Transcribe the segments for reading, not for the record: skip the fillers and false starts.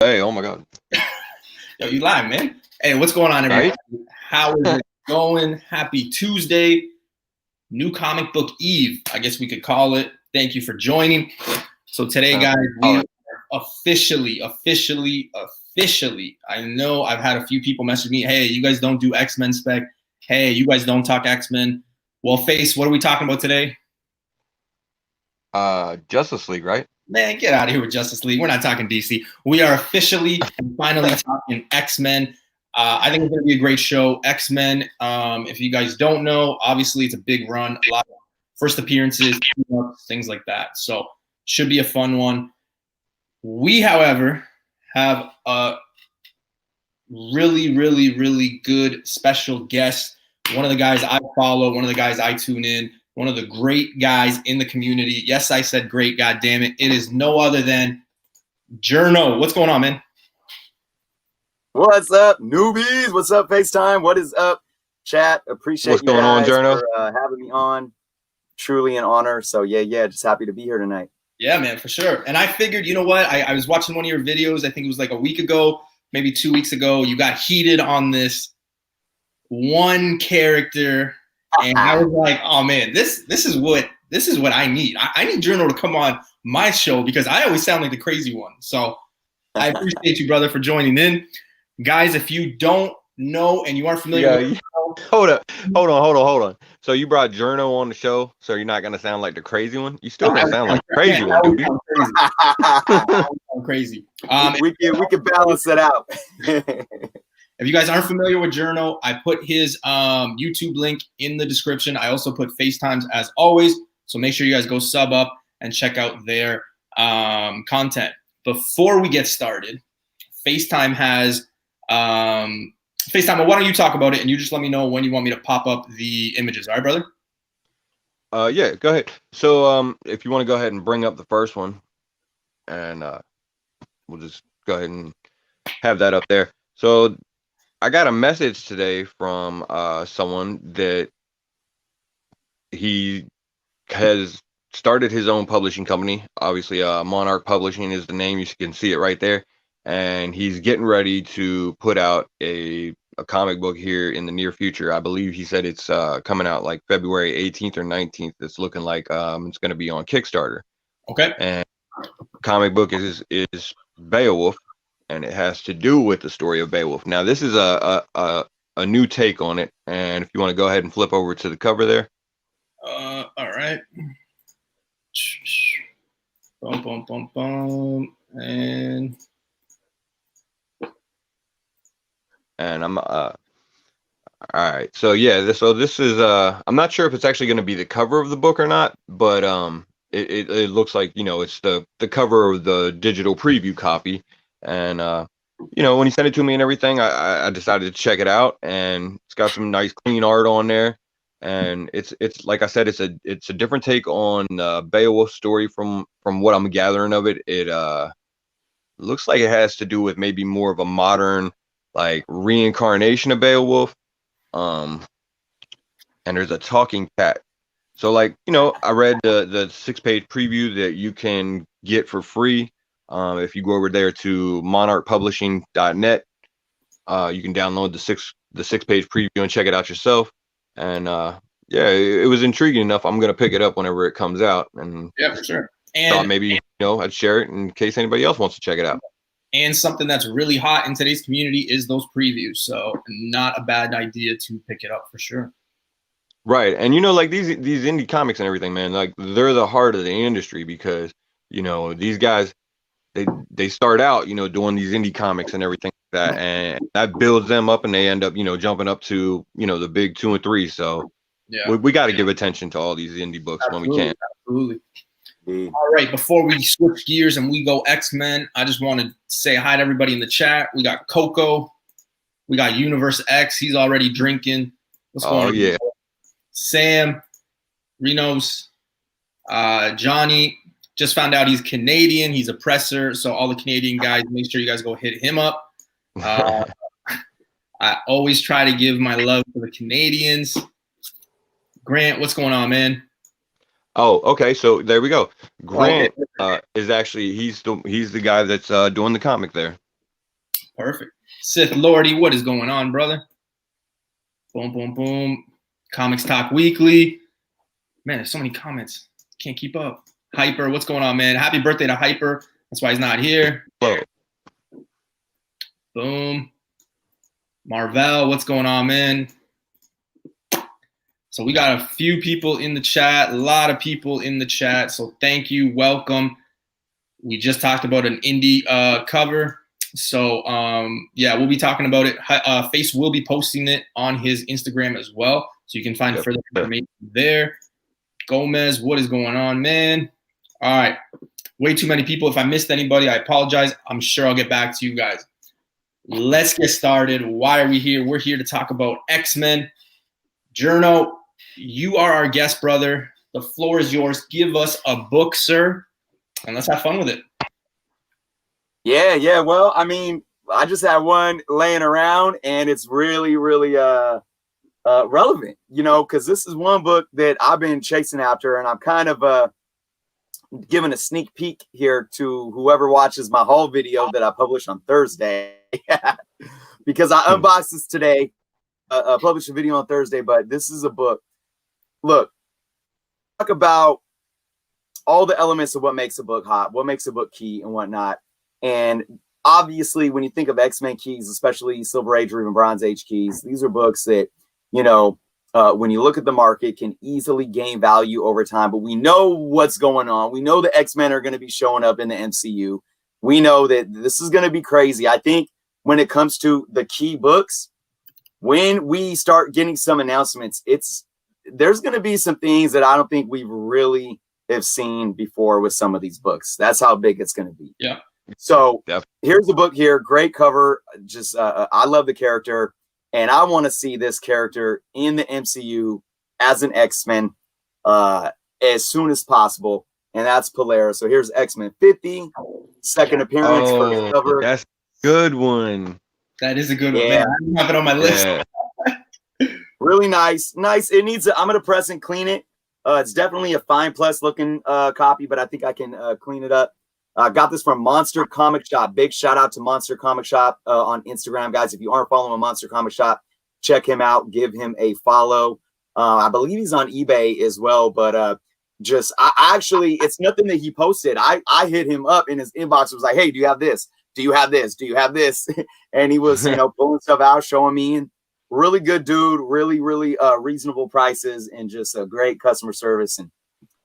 Hey, oh my God. Yo, you lying, man. Hey, what's going on, everybody? Right? How is it going? Happy Tuesday. New comic book eve, I guess we could call it. Thank you for joining. So today, guys, we are officially, I know I've had a few people message me, hey, you guys don't do Xmen Spec. Hey, you guys don't talk Xmen. Well, Face, what are we talking about today? Justice League, right? Man, get out of here with Justice League. We're not talking DC. We are officially and finally talking Xmen. I think it's going to be a great show. Xmen, if you guys don't know, obviously it's a big run, a lot of first appearances, things like that. So should be a fun one. We, however, have a really good special guest. One of the guys I follow, one of the guys I tune in, one of the great guys in the community. Yes, I said great, God damn it. It is no other than Jerno. What's going on, man? What's up, newbies? What's up, FaceTime? What is up, chat? Appreciate What's going on, Jerno? For having me on. Truly an honor. So yeah, just happy to be here tonight. Yeah, man, for sure. And I figured, you know what? I was watching one of your videos. I think it was like a week ago, maybe 2 weeks ago. You got heated on this one character, and I was like, oh man, this is what I need. I need Jerno to come on my show because I always sound like the crazy one. So I appreciate you, brother, for joining in. Guys, if you don't know and you aren't familiar with hold on. So you brought Jerno on the show, so you're not gonna sound like the crazy one? You still gonna sound like the crazy one, dude. I'm crazy. We can balance it out. If you guys aren't familiar with Jerno, I put his YouTube link in the description. I also put FaceTimes as always. So make sure you guys go sub up and check out their content. Before we get started, FaceTime has FaceTime, why don't you talk about it and you just let me know when you want me to pop up the images. All right, brother? Yeah, go ahead. So if you want to go ahead and bring up the first one, and we'll just go ahead and have that up there. So I got a message today from someone that he has started his own publishing company. Obviously, Monarch Publishing is the name. You can see it right there. And he's getting ready to put out a comic book here in the near future. I believe he said it's coming out like February 18th or 19th. It's looking like it's going to be on Kickstarter. Okay. And comic book is Beowulf, and it has to do with the story of Beowulf. Now, this is a new take on it. And if you want to go ahead and flip over to the cover there. All right. Boom. And I'm all right. So yeah, this is I'm not sure if it's actually going to be the cover of the book or not, but it looks like, you know, it's the cover of the digital preview copy. And you know, when he sent it to me and everything, I decided to check it out, and it's got some nice clean art on there. And it's like I said, it's a different take on Beowulf's story from what I'm gathering of it. It looks like it has to do with maybe more of a modern, like, reincarnation of Beowulf. And there's a talking cat. So, like, you know, I read the 6-page preview that you can get for free. If you go over there to monarchpublishing.net, you can download the 6-page preview and check it out yourself. And yeah, it was intriguing enough. I'm gonna pick it up whenever it comes out. And yeah, for sure. And thought maybe, you know, I'd share it in case anybody else wants to check it out. And something that's really hot in today's community is those previews. So not a bad idea to pick it up for sure. Right. And, you know, like these indie comics and everything, man, like they're the heart of the industry because, you know, these guys, they start out, you know, doing these indie comics and everything like that. And that builds them up and they end up, you know, jumping up to, you know, the big 2 and 3. So yeah, we got to give attention to all these indie books when we can. Absolutely. All right, before we switch gears and we go Xmen, I just want to say hi to everybody in the chat. We got Coco. We got Universe X. He's already drinking. What's going on? Yeah. Sam, Renos, Johnny. Just found out he's Canadian. He's a presser. So all the Canadian guys, make sure you guys go hit him up. I always try to give my love to the Canadians. Grant, what's going on, man? Oh, okay. So there we go. Grant is actually he's the guy that's doing the comic there. Perfect. Sith Lordy, what is going on, brother? Boom, boom, boom. Comics Talk Weekly. Man, there's so many comments. Can't keep up. Hyper, what's going on, man? Happy birthday to Hyper. That's why he's not here. Whoa. Boom. Marvel, what's going on, man? So we got a few people in the chat, a lot of people in the chat. So thank you, welcome. We just talked about an indie cover. So yeah, we'll be talking about it. Face will be posting it on his Instagram as well. So you can find further information there. Gomez, what is going on, man? All right. Way too many people. If I missed anybody, I apologize. I'm sure I'll get back to you guys. Let's get started. Why are we here? We're here to talk about Xmen. Jerno, you are our guest, brother. The floor is yours. Give us a book, sir, and let's have fun with it. Yeah. Well, I mean, I just had one laying around, and it's really, really relevant, you know, because this is one book that I've been chasing after, and I'm kind of giving a sneak peek here to whoever watches my haul video that I published on Thursday, because I unboxed this today. Published a video on Thursday, but this is a book. Look, talk about all the elements of what makes a book hot, what makes a book key, and whatnot. And obviously, when you think of X-Men keys, especially Silver Age or even Bronze Age keys, these are books that, you know, when you look at the market, can easily gain value over time. But we know what's going on. We know the X-Men are going to be showing up in the MCU. We know that this is going to be crazy. I think when it comes to the key books, when we start getting some announcements, there's going to be some things that I don't think we really have seen before with some of these books. That's how big it's going to be. Yeah. So here's the book here. Great cover. Just I love the character, and I want to see this character in the MCU as an X-Men as soon as possible. And that's Polaris. So here's X-Men 50, second appearance, first cover. That's a good one. That is a good one, man. I don't have it on my list. Really nice. It needs I'm going to press and clean it. It's definitely a fine plus looking copy, but I think I can clean it up. I got this from Monster Comic Shop. Big shout out to Monster Comic Shop on Instagram, guys. If you aren't following Monster Comic Shop, check him out. Give him a follow. I believe he's on eBay as well, but it's nothing that he posted. I hit him up in his inbox. It was like, hey, do you have this? Do you have this? Do you have this? And he was, pulling stuff out, showing me. And really good dude, really, really reasonable prices, and just a great customer service. And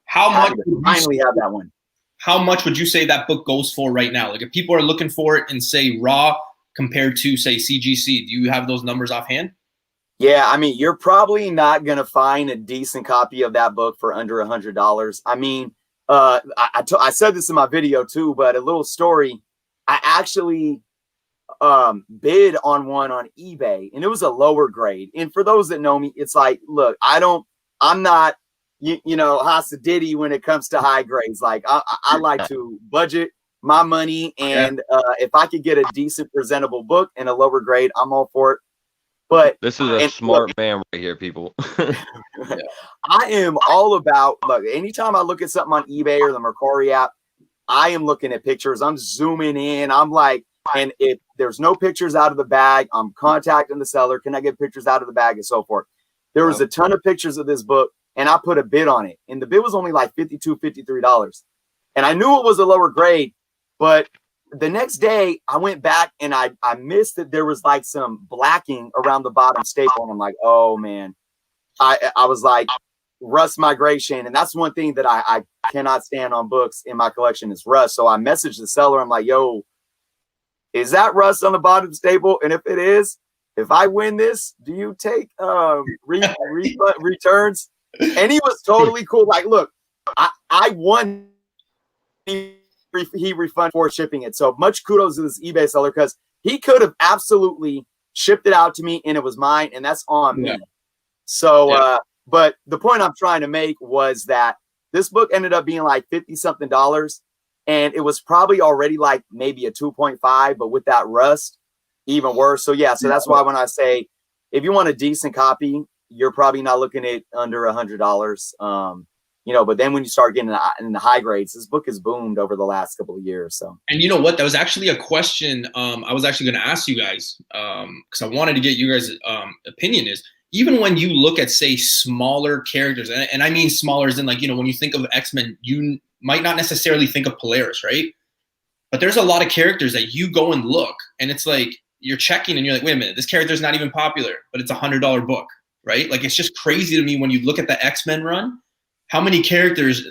how much finally have that one? How much would you say that book goes for right now? Like if people are looking for it and say raw compared to say CGC, do you have those numbers offhand? Yeah, I mean, you're probably not gonna find a decent copy of that book for under $100. I mean, I said this in my video too, but a little story. I actually bid on one on eBay, and it was a lower grade. And for those that know me, it's like, look, I'm not, Hasa Diddy when it comes to high grades. Like I like to budget my money, and if I could get a decent presentable book and a lower grade, I'm all for it. But this is a smart man right here, people. I am all about, look, anytime I look at something on eBay or the Mercari app, I am looking at pictures. I'm zooming in. I'm like, and if there's no pictures out of the bag, I'm contacting the seller. Can I get pictures out of the bag and so forth? There was a ton of pictures of this book, and I put a bid on it. And the bid was only like $52, $53. And I knew it was a lower grade, but the next day I went back and I missed that there was like some blacking around the bottom staple. And I'm like, oh man, I was like, rust migration. And that's one thing that I cannot stand on books in my collection is rust. So I messaged the seller. I'm like, yo, is that rust on the bottom staple? And if it is, if I win this, do you take returns? And he was totally cool. Like, look, I won. He refunded for shipping it. So much kudos to this eBay seller, because he could have absolutely shipped it out to me and it was mine, and that's on me. So, but the point I'm trying to make was that this book ended up being like $50-something, and it was probably already like maybe a 2.5, but with that rust, even worse. So yeah, so that's why when I say if you want a decent copy, you're probably not looking at under $100. you know, but then when you start getting in the high grades, this book has boomed over the last couple of years. So, and you know what? That was actually a question I was actually going to ask you guys because I wanted to get you guys' opinion. Is even when you look at, say, smaller characters, and I mean smaller as in, like, you know, when you think of Xmen, you might not necessarily think of Polaris, right? But there's a lot of characters that you go and look, and it's like you're checking and you're like, wait a minute, this character's not even popular, but it's $100 book, right? Like, it's just crazy to me when you look at the Xmen run, how many characters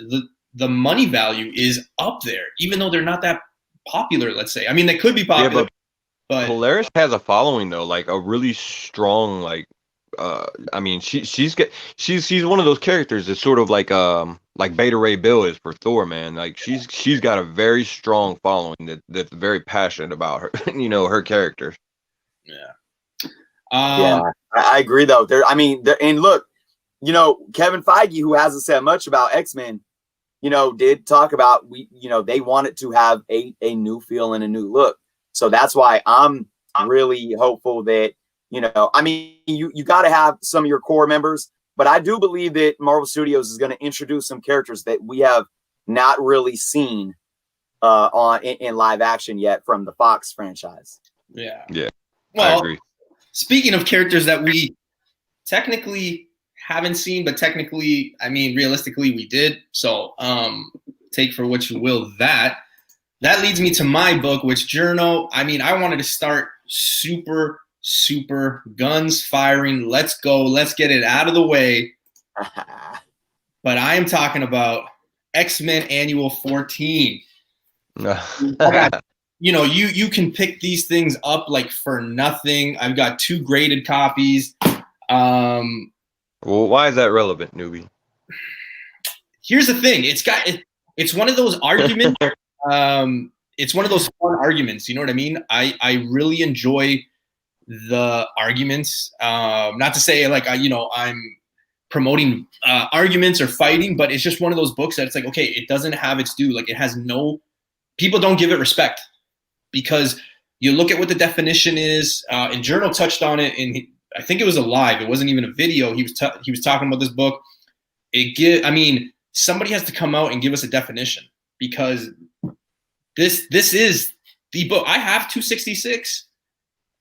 the money value is up there, even though they're not that popular, let's say. I mean, they could be popular, but Polaris has a following, though, like a really strong, like, I mean, she's one of those characters that's sort of like Beta Ray Bill is for Thor, man. Like, she's got a very strong following that's very passionate about her, you know, her characters. Yeah. Yeah, I agree though. And look, you know, Kevin Feige, who hasn't said much about X-Men, you know, did talk about they wanted to have a new feel and a new look. So that's why I'm really hopeful that, you know, I mean, you got to have some of your core members, but I do believe that Marvel Studios is going to introduce some characters that we have not really seen in live action yet from the Fox franchise. Yeah. Well, I agree. Speaking of characters that we technically haven't seen, but technically, I mean, realistically, we did. So take for what you will that. That leads me to my book, which Jerno, I mean, I wanted to start super guns firing. Let's go. Let's get it out of the way. But I am talking about Xmen Annual 14. You know, you can pick these things up like for nothing. I've got 2 graded copies. Well, why is that relevant, newbie? Here's the thing. It's one of those arguments. It's one of those fun arguments. You know what I mean? I really enjoy the arguments. Not to say like I'm promoting arguments or fighting, but it's just one of those books that it's like, okay, it doesn't have its due. Like, it has no, people don't give it respect, because you look at what the definition is, and Jerno touched on it in, I think it was a live, it wasn't even a video. He was talking about this book. I mean, somebody has to come out and give us a definition, because this is the book. I have 266.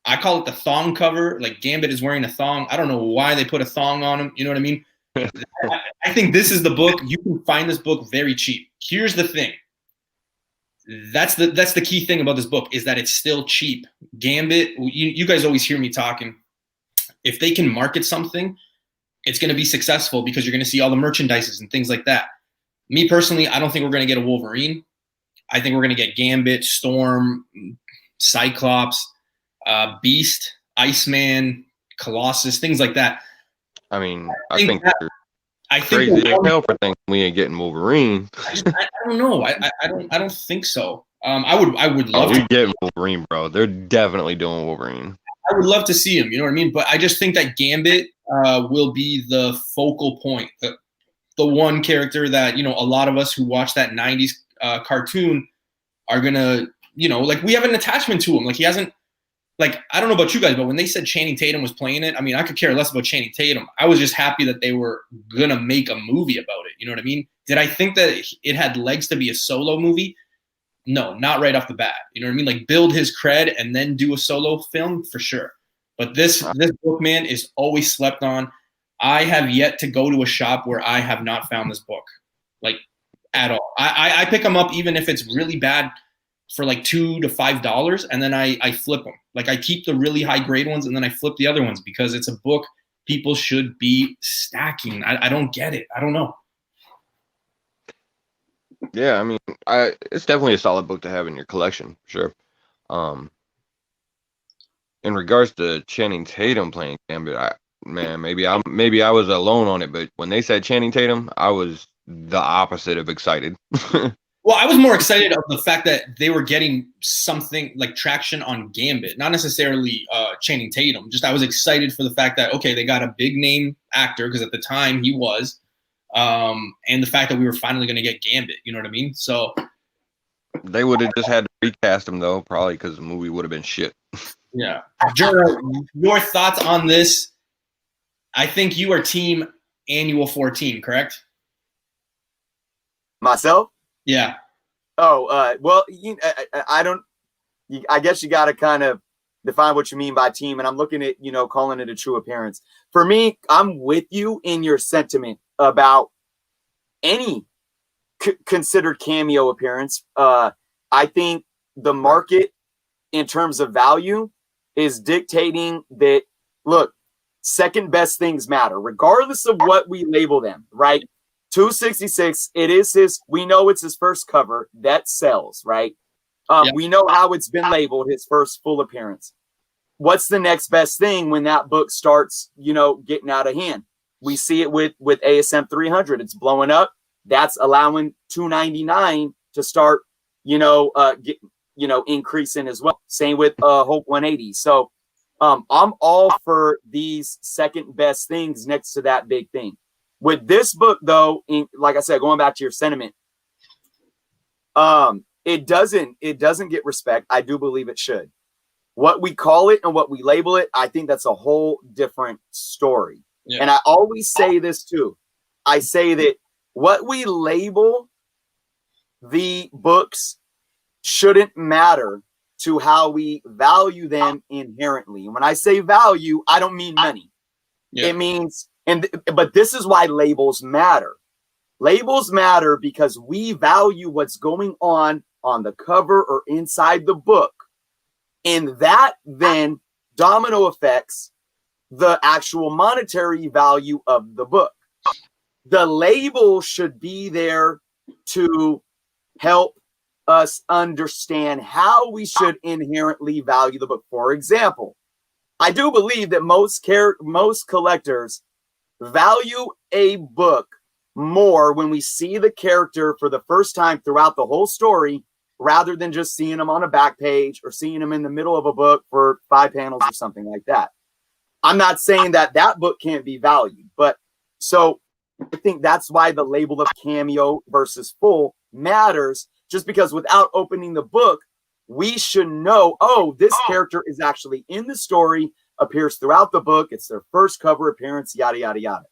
I call it the thong cover. Like, Gambit is wearing a thong. I don't know why they put a thong on him. You know what I mean? I think this is the book. You can find this book very cheap. Here's the thing. That's the key thing about this book, is that it's still cheap. Gambit, you guys always hear me talking. If they can market something, it's going to be successful, because you're going to see all the merchandises and things like that. Me personally, I don't think we're going to get a Wolverine. I think we're going to get Gambit, Storm, Cyclops, Beast, Iceman, Colossus, things like that. I mean, I think crazy as hell for thinking we ain't getting Wolverine. I don't know. I don't think so. I would love to get Wolverine, bro. They're definitely doing Wolverine. I would love to see him. You know what I mean? But I just think that Gambit will be the focal point, the one character that, you know, a lot of us who watch that 90s cartoon are gonna, you know, like, we have an attachment to him. Like, he hasn't, like, I don't know about you guys, but when they said Channing Tatum was playing it, I mean, I could care less about Channing Tatum. I was just happy that they were going to make a movie about it. You know what I mean? Did I think that it had legs to be a solo movie? No, not right off the bat. You know what I mean? Like, build his cred and then do a solo film for sure. But this book, man, is always slept on. I have yet to go to a shop where I have not found this book, like, at all. I pick them up even if it's really bad, for like $2 to $5, and then I flip them. Like, I keep the really high grade ones, and then I flip the other ones, because it's a book people should be stacking. I don't get it. I don't know. Yeah, I mean, it's definitely a solid book to have in your collection, sure. In regards to Channing Tatum playing Gambit, maybe I was alone on it, but when they said Channing Tatum, I was the opposite of excited. Well, I was more excited of the fact that they were getting something like traction on Gambit, not necessarily Channing Tatum. Just, I was excited for the fact that, okay, they got a big name actor, because at the time he was, and the fact that we were finally going to get Gambit. You know what I mean? So they would have just had to recast him, though, probably, because the movie would have been shit. Yeah. Jerno, your thoughts on this? I think you are team Annual 14, correct? Myself? Yeah. Oh, well, I guess you got to kind of define what you mean by team. And I'm looking at, calling it a true appearance. For me, I'm with you in your sentiment about any considered cameo appearance. I think the market in terms of value is dictating that, look, second best things matter, regardless of what we label them, right? 266, we know it's his first cover that sells, right? We know how it's been labeled, his first full appearance. What's the next best thing when that book starts, getting out of hand? We see it with ASM 300. It's blowing up. That's allowing 299 to start, increasing as well. Same with Hope 180. So I'm all for these second best things next to that big thing. With this book, though, like I said, going back to your sentiment, it doesn't get respect. I do believe it should. What we call it and what we label it, I think that's a whole different story. Yeah. And I always say this too. I say that what we label the books shouldn't matter to how we value them inherently. And when I say value, I don't mean money. Yeah. It means, but this is why labels matter. Labels matter because we value what's going on the cover or inside the book. And that then domino affects the actual monetary value of the book. The label should be there to help us understand how we should inherently value the book. For example, I do believe that most collectors value a book more when we see the character for the first time throughout the whole story, rather than just seeing them on a back page or seeing them in the middle of a book for 5 panels or something like that. I'm not saying that book can't be valued, but so I think that's why the label of cameo versus full matters, just because without opening the book, we should know, oh, this character is actually in the story, appears throughout the book. It's their first cover appearance, yada, yada, yada.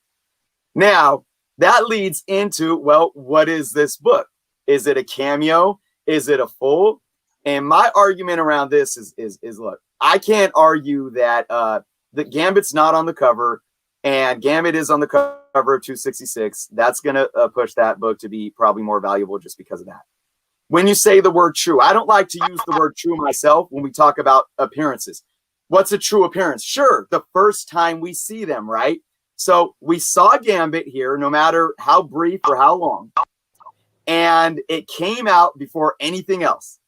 Now, that leads into, well, what is this book? Is it a cameo? Is it a full? And my argument around this is look, I can't argue that the Gambit's not on the cover and Gambit is on the cover of 266. That's going to push that book to be probably more valuable just because of that. When you say the word true, I don't like to use the word true myself when we talk about appearances. What's a true appearance? Sure, the first time we see them, right? So we saw Gambit here, no matter how brief or how long. And it came out before anything else.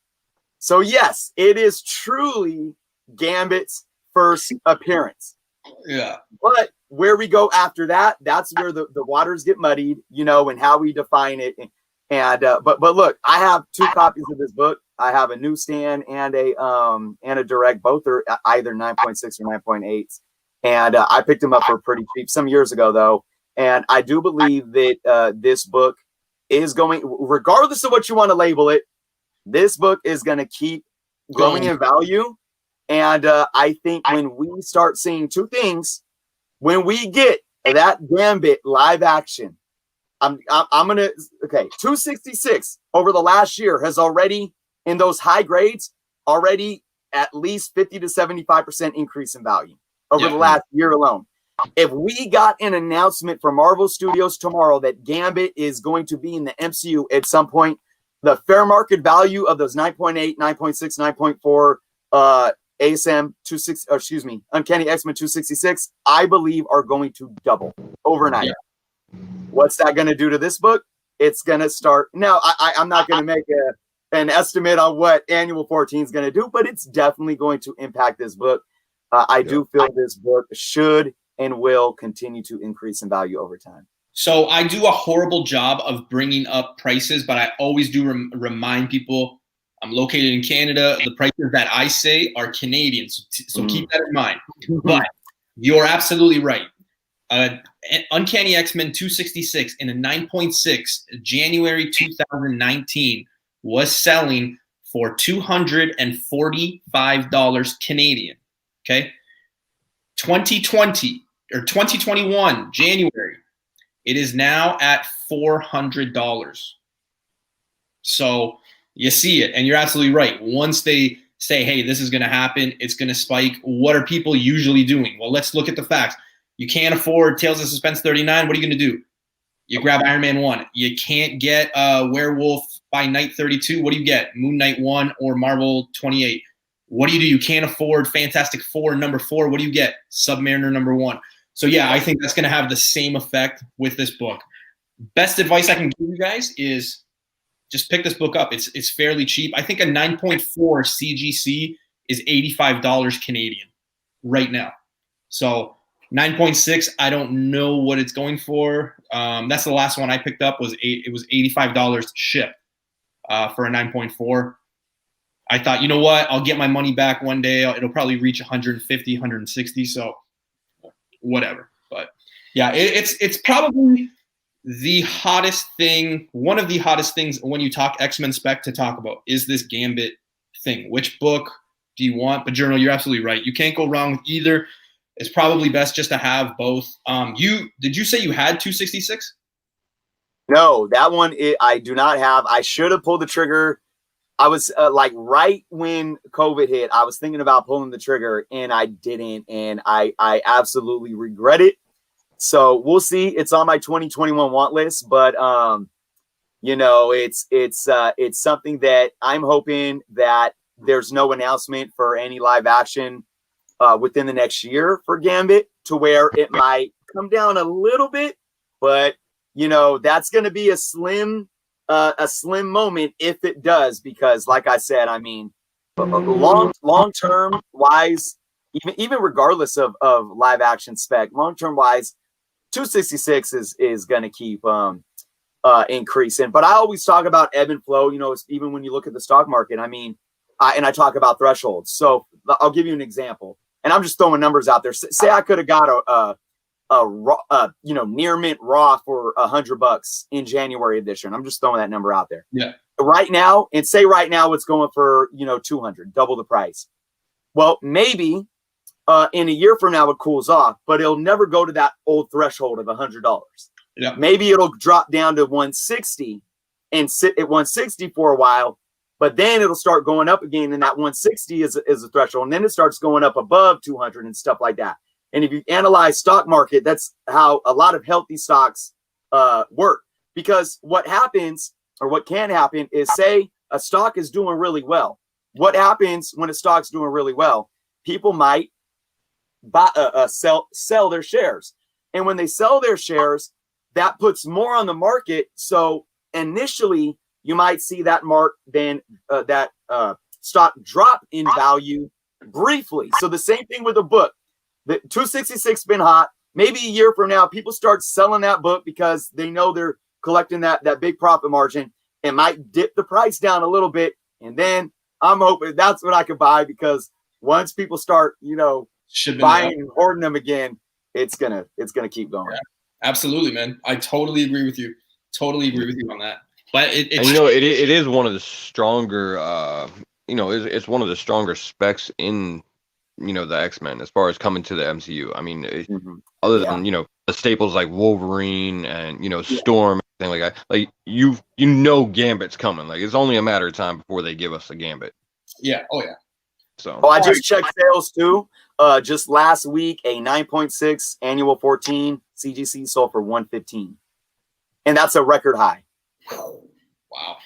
So yes, it is truly Gambit's first appearance. Yeah. But where we go after that, that's where the waters get muddied, and how we define it. And but look, I have 2 copies of this book. I have a newsstand and a direct. Both are either 9.6 or 9.8. And I picked them up for pretty cheap some years ago, though. And I do believe that this book is going, regardless of what you want to label it, this book is going to keep growing in value. And I think when we start seeing 2 things, when we get that Gambit live action, I'm gonna 266 over the last year has already, in those high grades, already at least 50 to 75% increase in value over the last year alone. If we got an announcement from Marvel Studios tomorrow that Gambit is going to be in the MCU at some point, the fair market value of those 9.8, 9.6, 9.4 ASM 26, Uncanny Xmen 266, I believe are going to double overnight. Yeah. What's that going to do to this book? It's going to start. Now, I'm not going to make an estimate on what Annual 14 is going to do, but it's definitely going to impact this book. I do feel this book should and will continue to increase in value over time. So I do a horrible job of bringing up prices, but I always do remind people I'm located in Canada. The prices that I say are Canadian, so keep that in mind. But you're absolutely right. Uncanny X-Men 266 in a 9.6 January 2019 was selling for $245 Canadian. Okay, 2020 or 2021 January, it is now at $400. So you see it, and you're absolutely right. Once they say, hey, this is going to happen, it's going to spike, what are people usually doing? Well, let's look at the facts. You can't afford Tales of Suspense 39. What are you going to do? You grab Iron Man 1. You can't get Werewolf by Night 32. What do you get? Moon Knight 1 or Marvel 28. What do? You can't afford Fantastic Four number 4. What do you get? Submariner number 1. So yeah, I think that's going to have the same effect with this book. Best advice I can give you guys is just pick this book up. It's fairly cheap. I think a 9.4 CGC is $85 Canadian right now. So 9.6, I don't know what it's going for. That's the last one I picked up. It was $85 shipped for a 9.4. I thought, you know what? I'll get my money back one day. It'll probably reach 150, 160. So whatever. But yeah, it's probably the hottest thing. One of the hottest things when you talk Xmen Spec to talk about is this Gambit thing. Which book do you want? But Jerno, you're absolutely right. You can't go wrong with either. It's probably best just to have both. Did you say you had 266? No, that one I do not have. I should have pulled the trigger. I was like right when COVID hit, I was thinking about pulling the trigger and I didn't. And I absolutely regret it. So we'll see. It's on my 2021 want list, but you know, it's something that I'm hoping that there's no announcement for any live action within the next year for Gambit, to where it might come down a little bit, but you know, that's going to be a slim moment if it does, because like I said, I mean, long term wise, even regardless of live action Spec, long term wise, 266 is going to keep increasing. But I always talk about ebb and flow, you know, even when you look at the stock market. I mean, I talk about thresholds. So I'll give you an example, and I'm just throwing numbers out there. Say I could have got a near mint raw for $100 in January of this year. And I'm just throwing that number out there. Yeah. Right now, and say right now it's going for 200, double the price. Well, maybe in a year from now it cools off, but it'll never go to that old threshold of $100. Yeah. Maybe it'll drop down to 160 and sit at 160 for a while, but then it'll start going up again, and that 160 is a threshold, and then it starts going up above 200 and stuff like that. And if you analyze stock market, that's how a lot of healthy stocks work. Because what happens, or what can happen, is say a stock is doing really well. What happens when a stock's doing really well? People might buy, sell their shares. And when they sell their shares, that puts more on the market. So initially, you might see that that stock drop in value briefly. So the same thing with a book. The 266 been hot. Maybe a year from now, people start selling that book because they know they're collecting that big profit margin. It might dip the price down a little bit, and then I'm hoping that's what I could buy, because once people start, buying and hoarding them again, it's gonna keep going. Yeah, absolutely, man. I totally agree with you. Totally agree with you on that. But it is one of the stronger. It's one of the stronger specs in the X-Men as far as coming to the MCU. I mean, other than the staples like Wolverine and Storm, everything like that. Like Gambit's coming. Like it's only a matter of time before they give us a Gambit. Yeah. Oh yeah. So. Oh, I just checked sales too. Just last week, a 9.6 annual 14 CGC sold for $115, and that's a record high. Wow.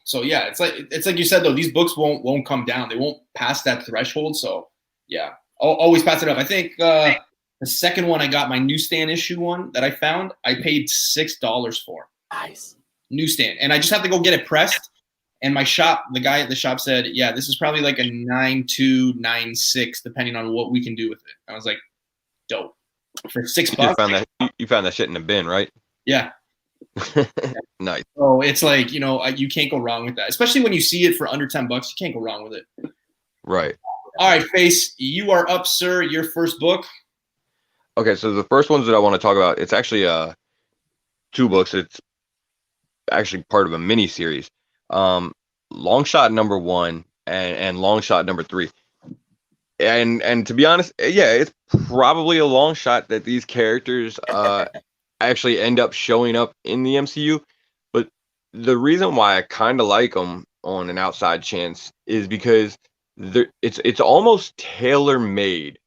So yeah, it's like you said though. These books won't come down. They won't pass that threshold. So yeah, I'll always pass it up. I think the second one I got, my newsstand issue one that I found, I paid $6 for. Nice. Newsstand, and I just have to go get it pressed. And the guy at the shop said, yeah, this is probably like a 9.2, 9.6, depending on what we can do with it. I was like, dope. For $6. You found that shit in the bin, right? Yeah. Nice. So it's like, you can't go wrong with that. Especially when you see it for under $10, you can't go wrong with it. Right. All right, Face, you are up, sir. Your first book. Okay, so the first ones that I want to talk about, it's actually 2 books. It's actually part of a mini series. Long Shot number 1 and Long Shot number 3. And to be honest, yeah, it's probably a long shot that these characters actually end up showing up in the MCU. But the reason why I kind of like them on an outside chance is because it's almost tailor made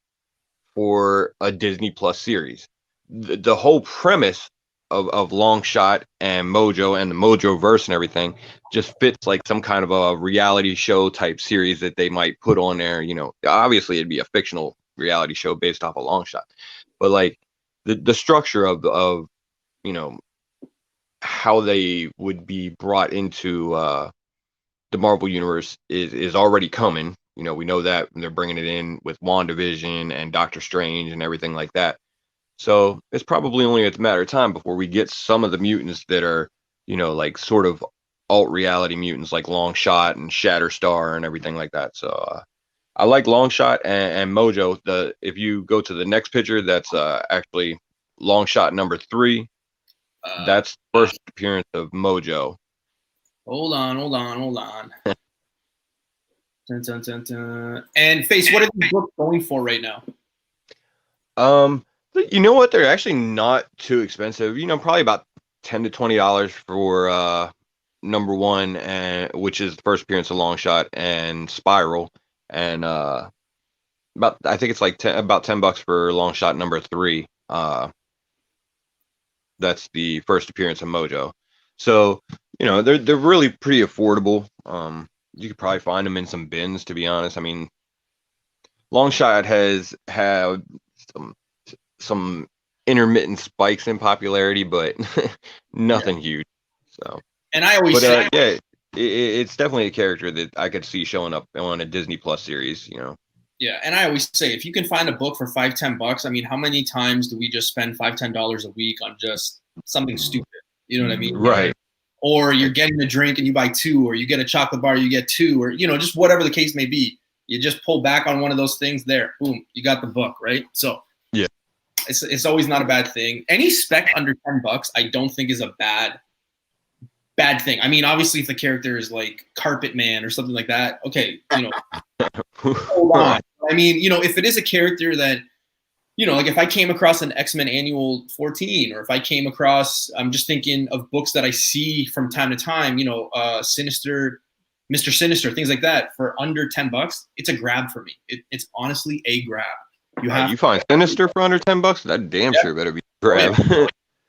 for a Disney Plus series. The whole premise of Long Shot and Mojo and the Mojo verse and everything just fits like some kind of a reality show type series that they might put on there. You know, obviously it'd be a fictional reality show based off a Long Shot, but like the structure of you know how they would be brought into the Marvel universe is already coming. You know, we know that they're bringing it in with WandaVision and Doctor Strange and everything like that. So it's probably only a matter of time before we get some of the mutants that are, you know, like sort of alt reality mutants like Long Shot and Shatterstar and everything like that. So I like Long Shot and Mojo. If you go to the next picture, that's actually Long Shot number 3. That's the first appearance of Mojo. Hold on. Dun, dun, dun, dun. And Face, what are the books going for right now? You know what? They're actually not too expensive. You know, probably about $10 to $20 for number 1, and which is the first appearance of Long Shot and Spiral, and I think it's like about $10 for Long Shot number 3. That's the first appearance of Mojo. So, you know, they're really pretty affordable. You could probably find them in some bins, to be honest. I mean, Long Shot has had some intermittent spikes in popularity, but nothing huge. So, and I always say, yeah, it's definitely a character that I could see showing up on a Disney Plus series. You know. Yeah, and I always say, if you can find a book for $5-10, I mean, how many times do we just spend $5-10 a week on just something stupid? You know what I mean? Right. Or you're getting a drink and you buy 2, or you get a chocolate bar, you get 2, or, you know, just whatever the case may be. You just pull back on one of those things there. Boom, you got the book, right? So yeah, it's always not a bad thing. Any spec under $10, I don't think is a bad thing. I mean, obviously, if the character is like Carpet Man or something like that, okay, you know, hold on. I mean, you know, if it is a character that, you know, like if I came across an Xmen Annual 14, or if I came across, I'm just thinking of books that I see from time to time, you know, Sinister, Mr. Sinister, things like that, for under $10, it's a grab for me. It's honestly a grab. You find Sinister for under $10? That damn sure better be a grab.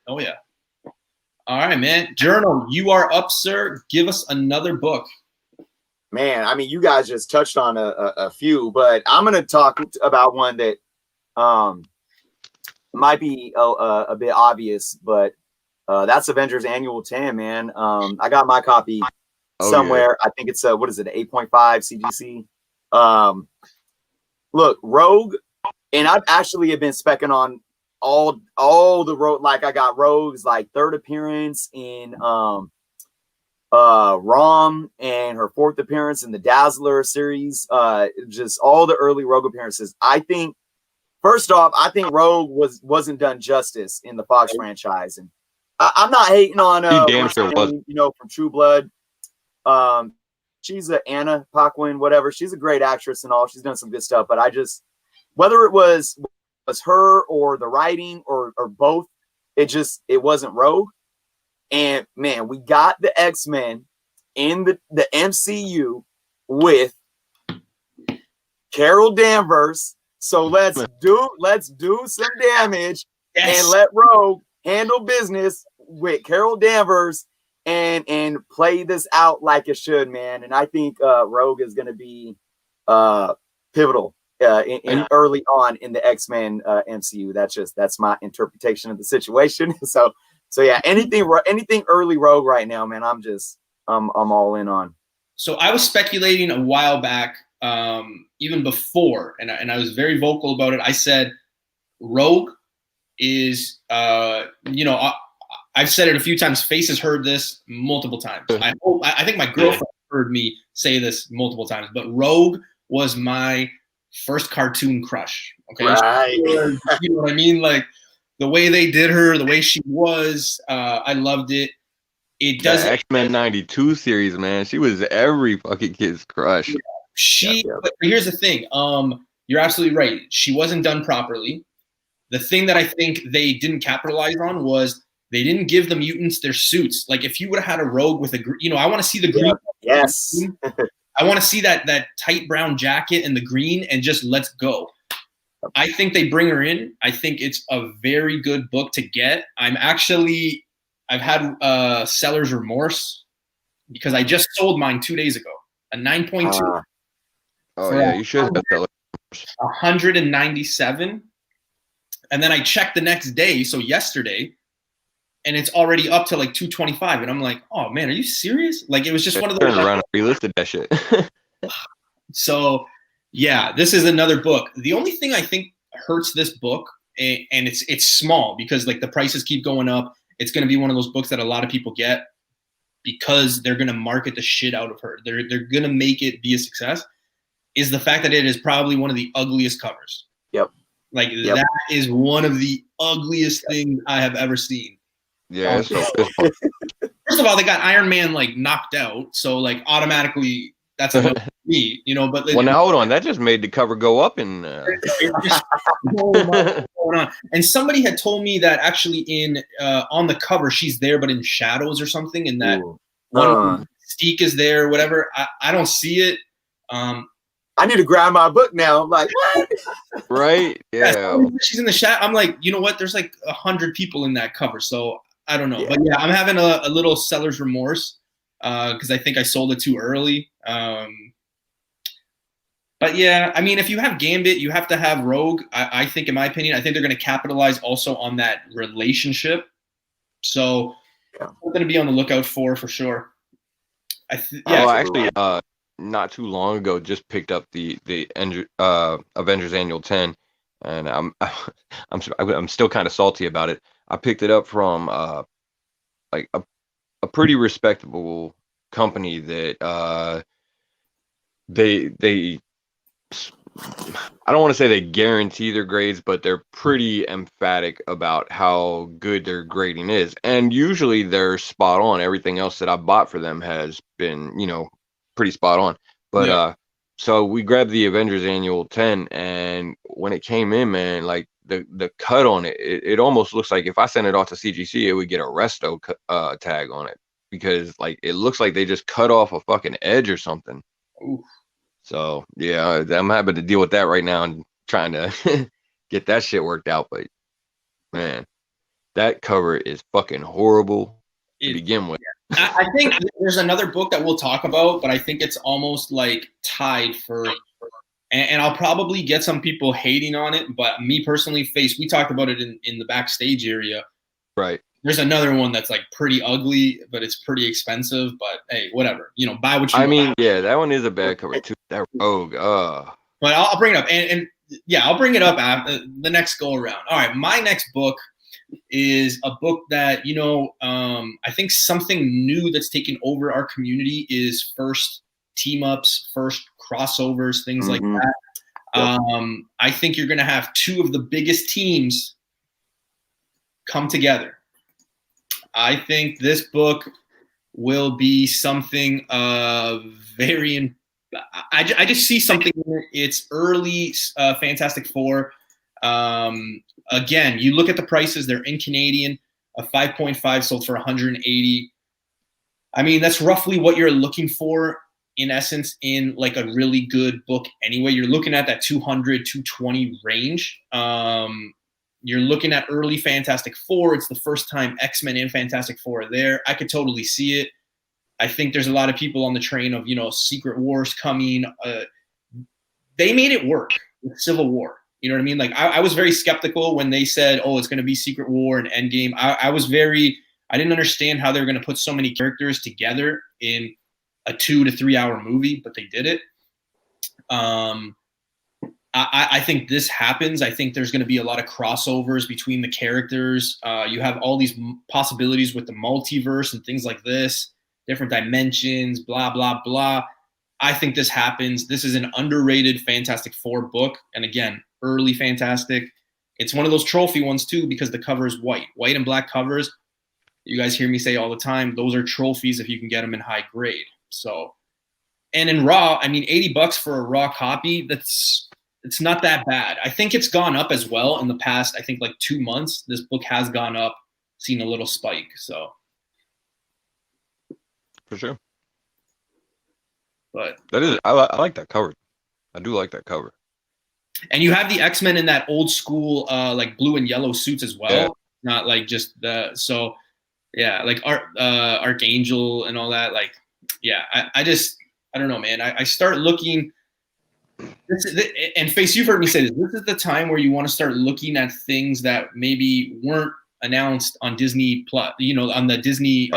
Oh yeah. All right, man. Jerno, you are up, sir. Give us another book. Man, I mean, you guys just touched on a few, but I'm going to talk about one that might be a bit obvious, but that's Avengers Annual 10, man. I got my copy somewhere. Yeah. I think it's what is it, 8.5 CGC. Look, Rogue, and I've actually have been specking on all the Rogue. Like I got Rogue's like 3rd appearance in Rom, and her 4th appearance in the Dazzler series. Just all the early Rogue appearances. I think, first off, I think Rogue wasn't done justice in the Fox franchise, and I'm not hating on you know, from True Blood. She's a Anna Paquin, whatever. She's a great actress and all. She's done some good stuff, but I just, whether it was her or the writing or both, it wasn't Rogue. And man, we got the X-Men in the MCU with Carol Danvers. So let's do some damage and let Rogue handle business with Carol Danvers and play this out like it should, man. And I think Rogue is going to be pivotal in early on in the X-Men MCU. That's my interpretation of the situation. So yeah, anything early Rogue right now, man, I'm all in on. So I was speculating a while back, even before, and I was very vocal about it. I said Rogue is, you know, I've said it a few times. Face has heard this multiple times. I think my girlfriend heard me say this multiple times. But Rogue was my first cartoon crush. Okay, right. You know what I mean? Like the way they did her, the way she was, I loved it. It does Xmen '92 series, man. She was every fucking kid's crush. Yeah, but here's the thing. You're absolutely right. She wasn't done properly. The thing that I think they didn't capitalize on was They didn't give the mutants their suits. Like if you would have had a rogue with a, I want to see the green. Yeah. Yes. I want to see that tight brown jacket and the green, and just let's go. I think they bring her in. I think it's a very good book to get. I've had seller's remorse because I just sold mine 2 days ago, a 9.2. Oh yeah, you should have seller's remorse. 197, and then I checked the next day, so yesterday, and it's already up to like 225, and I'm like, oh man, are you serious? Like it was just one of those. Turned around and relisted that shit. So yeah, this is another book. The only thing I think hurts this book, and it's small because like the prices keep going up. It's going to be one of those books that a lot of people get because they're going to market the shit out of her. They're going to make it be a success. Is the fact that it is probably one of the ugliest covers. Yep. Like that is one of the ugliest things I have ever seen. Yeah. First of all, they got Iron Man like knocked out, so like automatically that's a me, But well, now hold on, that just made the cover go up in. Going on. And somebody had told me that actually in on the cover she's there, but in shadows or something, and that Mystique is there, or whatever. I don't see it. I need to grab my book now. I'm like, what? Right? Yeah. She's in the shadow. I'm like, you know what? There's like 100 people in that cover, so I don't know. Yeah. But yeah, I'm having a little seller's remorse because I think I sold it too early. But yeah, I mean, if you have Gambit, you have to have Rogue. I think, in my opinion, I think they're going to capitalize also on that relationship. So I'm going to be on the lookout for sure. Actually, not too long ago, just picked up the Avengers Annual 10, and I'm still kind of salty about it. I picked it up from like a pretty respectable company that they I don't want to say they guarantee their grades, but they're pretty emphatic about how good their grading is, and usually they're spot on. Everything else that I bought for them has been, pretty spot on. But so we grabbed the Avengers Annual 10, and when it came in, man, like the cut on it almost looks like if I send it off to CGC, it would get a resto tag on it, because like it looks like they just cut off a fucking edge or something. Oof. So yeah, I'm having to deal with that right now and trying to get that shit worked out. But man, that cover is fucking horrible to begin with. I think there's another book that we'll talk about, but I think it's almost like tied for, and I'll probably get some people hating on it, but me personally, we talked about it in the backstage area. Right. There's another one that's like pretty ugly, but it's pretty expensive. But hey, whatever. Buy what you want. I mean, yeah, that one is a bad cover too. That Rogue. But I'll bring it up, and yeah, I'll bring it up after the next go around. All right, my next book is a book that I think something new that's taken over our community is first team ups, first crossovers, things like that. Yep. I think you're going to have two of the biggest teams come together. I think this book will be something very. I just see something in it. It's early Fantastic Four. Again, you look at the prices; they're in Canadian. A 5.5 sold for 180. I mean, that's roughly what you're looking for in essence in like a really good book. Anyway, you're looking at that 200, 220 range. You're looking at early Fantastic Four. It's the first time Xmen and Fantastic Four are there. I could totally see it. I think there's a lot of people on the train of, Secret Wars coming. They made it work with Civil War. You know what I mean? Like I was very skeptical when they said, oh, it's going to be Secret War and Endgame. I didn't understand how they were going to put so many characters together in a 2 to 3 hour movie, but they did it. I think this happens. I think there's going to be a lot of crossovers between the characters. You have all these possibilities with the multiverse and things like this, different dimensions, blah, blah, blah. I think this happens. This is an underrated Fantastic Four book. And again, early Fantastic. It's one of those trophy ones too, because the cover is white and black covers. You guys hear me say all the time, those are trophies if you can get them in high grade. So, and in raw, I mean, $80 for a raw copy, it's not that bad. I think it's gone up as well in the past, I think like 2 months. This book has gone up seen a little spike. So For sure. but That is, I like that cover. I do like that cover. and you have the Xmen in that old school like blue and yellow suits as well. Yeah. Not like just the so yeah, like Archangel and all that. Like, yeah, I don't know, man. I start looking. And Face, you've heard me say this. This is the time where you want to start looking at things that maybe weren't announced on Disney Plus, on the Disney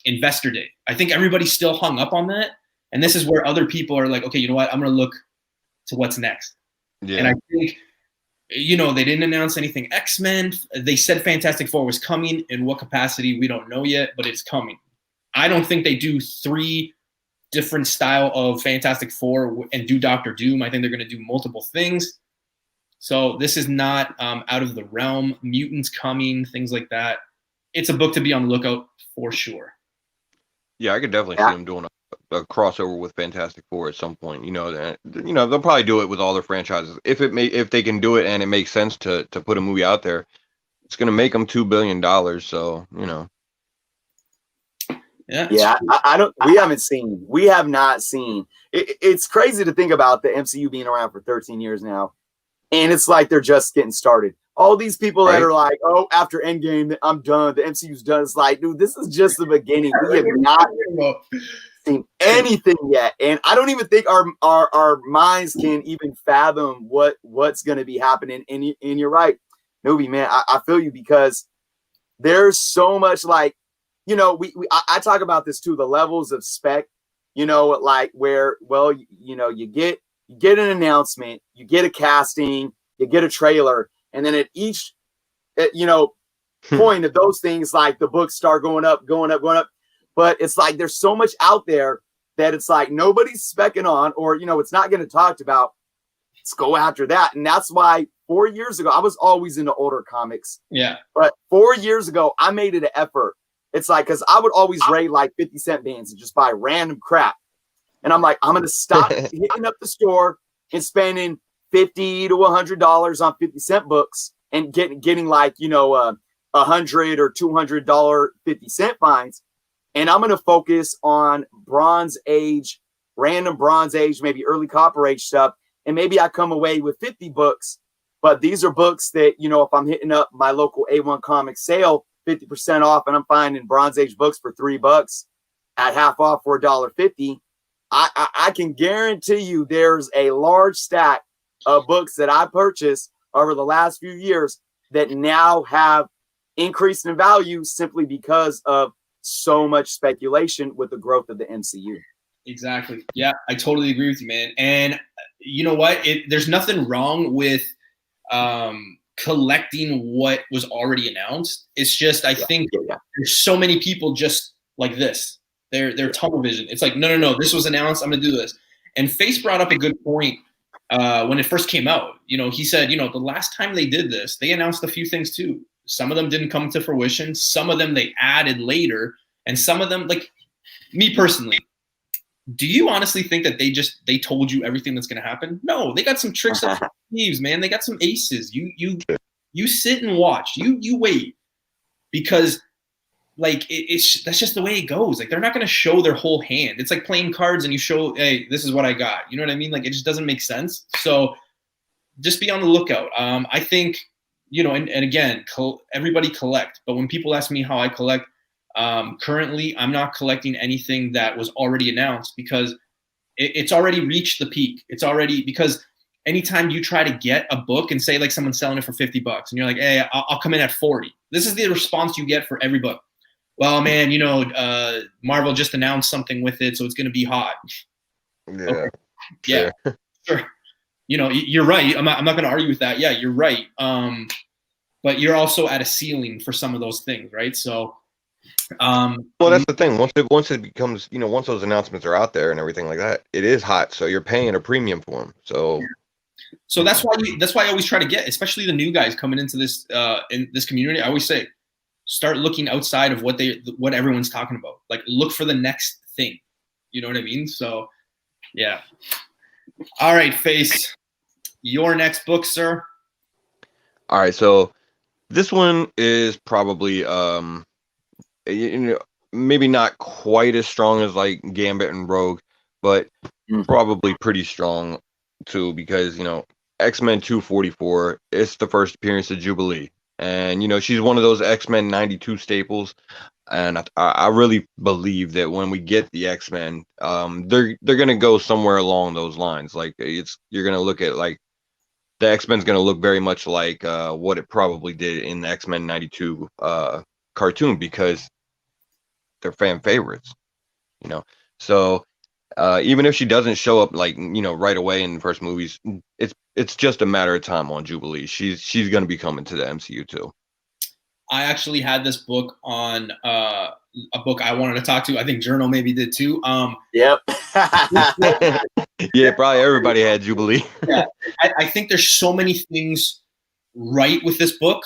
Investor Day. I think everybody's still hung up on that. And this is where other people are like, okay, you know what? I'm going to look to what's next. Yeah. And I think, they didn't announce anything Xmen. They said Fantastic Four was coming. In what capacity, we don't know yet, but it's coming. I don't think they do 3 different style of Fantastic Four and do Doctor Doom. I think they're going to do multiple things. So this is not out of the realm. Mutants coming, things like that. It's a book to be on the lookout for sure. Yeah, I could definitely see them doing a crossover with Fantastic Four at some point. They'll probably do it with all their franchises if they can do it and it makes sense to put a movie out there. It's going to make them $2 billion. So Yeah, I don't. We have not seen. It's crazy to think about the MCU being around for 13 years now, and it's like they're just getting started. All these people that are like, "Oh, after Endgame, I'm done. The MCU's done." It's like, dude, this is just the beginning. We have not seen anything yet, and I don't even think our minds can even fathom what's going to be happening. And you're right, Novi, man. I feel you because there's so much like. I talk about this too, the levels of Spec, like where, you get an announcement, you get a casting, you get a trailer, and then at each, point of those things, like the books start going up. But it's like there's so much out there that it's like nobody's specking on, or, it's not getting talked about. Let's go after that. And that's why 4 years ago, I was always into older comics. Yeah. But 4 years ago, I made it an effort. It's like, because I would always raid like 50-cent bins and just buy random crap. And I'm like, I'm going to stop hitting up the store and spending $50 to $100 on 50-cent books and getting like, $100 or $200 50-cent finds. And I'm going to focus on Bronze Age, random Bronze Age, maybe early Copper Age stuff. And maybe I come away with 50 books. But these are books that, if I'm hitting up my local A1 Comics sale, 50% off, and I'm finding Bronze Age books for $3 at half off for $1.50. I can guarantee you there's a large stack of books that I purchased over the last few years that now have increased in value simply because of so much speculation with the growth of the MCU. Exactly. Yeah, I totally agree with you, man. And you know what? There's nothing wrong with collecting what was already announced. It's just I think there's so many people just like this. They're tunnel vision. It's like no, this was announced. I'm gonna do this. And Face brought up a good point when it first came out. He said, the last time they did this, they announced a few things too. Some of them didn't come to fruition. Some of them they added later, and some of them, like me personally, do you honestly think that they told you everything that's going to happen? No, they got some tricks up their sleeves, man. They got some aces. You sit and watch. You wait, because like that's just the way it goes. Like they're not going to show their whole hand. It's like playing cards and you show, hey, this is what I got. You know what I mean? Like it just doesn't make sense. So just be on the lookout. I think and again, everybody collect. But when people ask me how I collect. Currently, I'm not collecting anything that was already announced because it's already reached the peak. It's already, because anytime you try to get a book and say like someone's selling it for $50 and you're like, hey, I'll come in at 40. This is the response you get for every book. Well, man, Marvel just announced something with it, so it's going to be hot. Yeah. Okay. Yeah. Sure. You're right. I'm not going to argue with that. Yeah, you're right. But you're also at a ceiling for some of those things, right? So. Well, that's the thing. Once it becomes, once those announcements are out there and everything like that, it is hot. So you're paying a premium for them. So that's why I always try to get, especially the new guys coming into this in this community. I always say, start looking outside of what everyone's talking about. Like, look for the next thing. You know what I mean? So, yeah. All right, Face. Your next book, sir. All right. So This one is probably you know, maybe not quite as strong as like Gambit and Rogue, but probably pretty strong too, because you know, X-Men 244, it's the first appearance of Jubilee, and you know, she's one of those X-Men 92 staples. And I really believe that when we get the X-Men, they're gonna go somewhere along those lines. Like you're gonna look at like the X-Men's gonna look very much like what it probably did in the X-Men 92 cartoon, because they're fan favorites, you know. So even if she doesn't show up like, you know, right away in the first movies, it's just a matter of time on Jubilee. She's gonna be coming to the MCU too. I actually had this book on a book I wanted to talk to. I think Jerno maybe did too. Yep. Yeah, probably everybody had Jubilee. Yeah, I think there's so many things right with this book.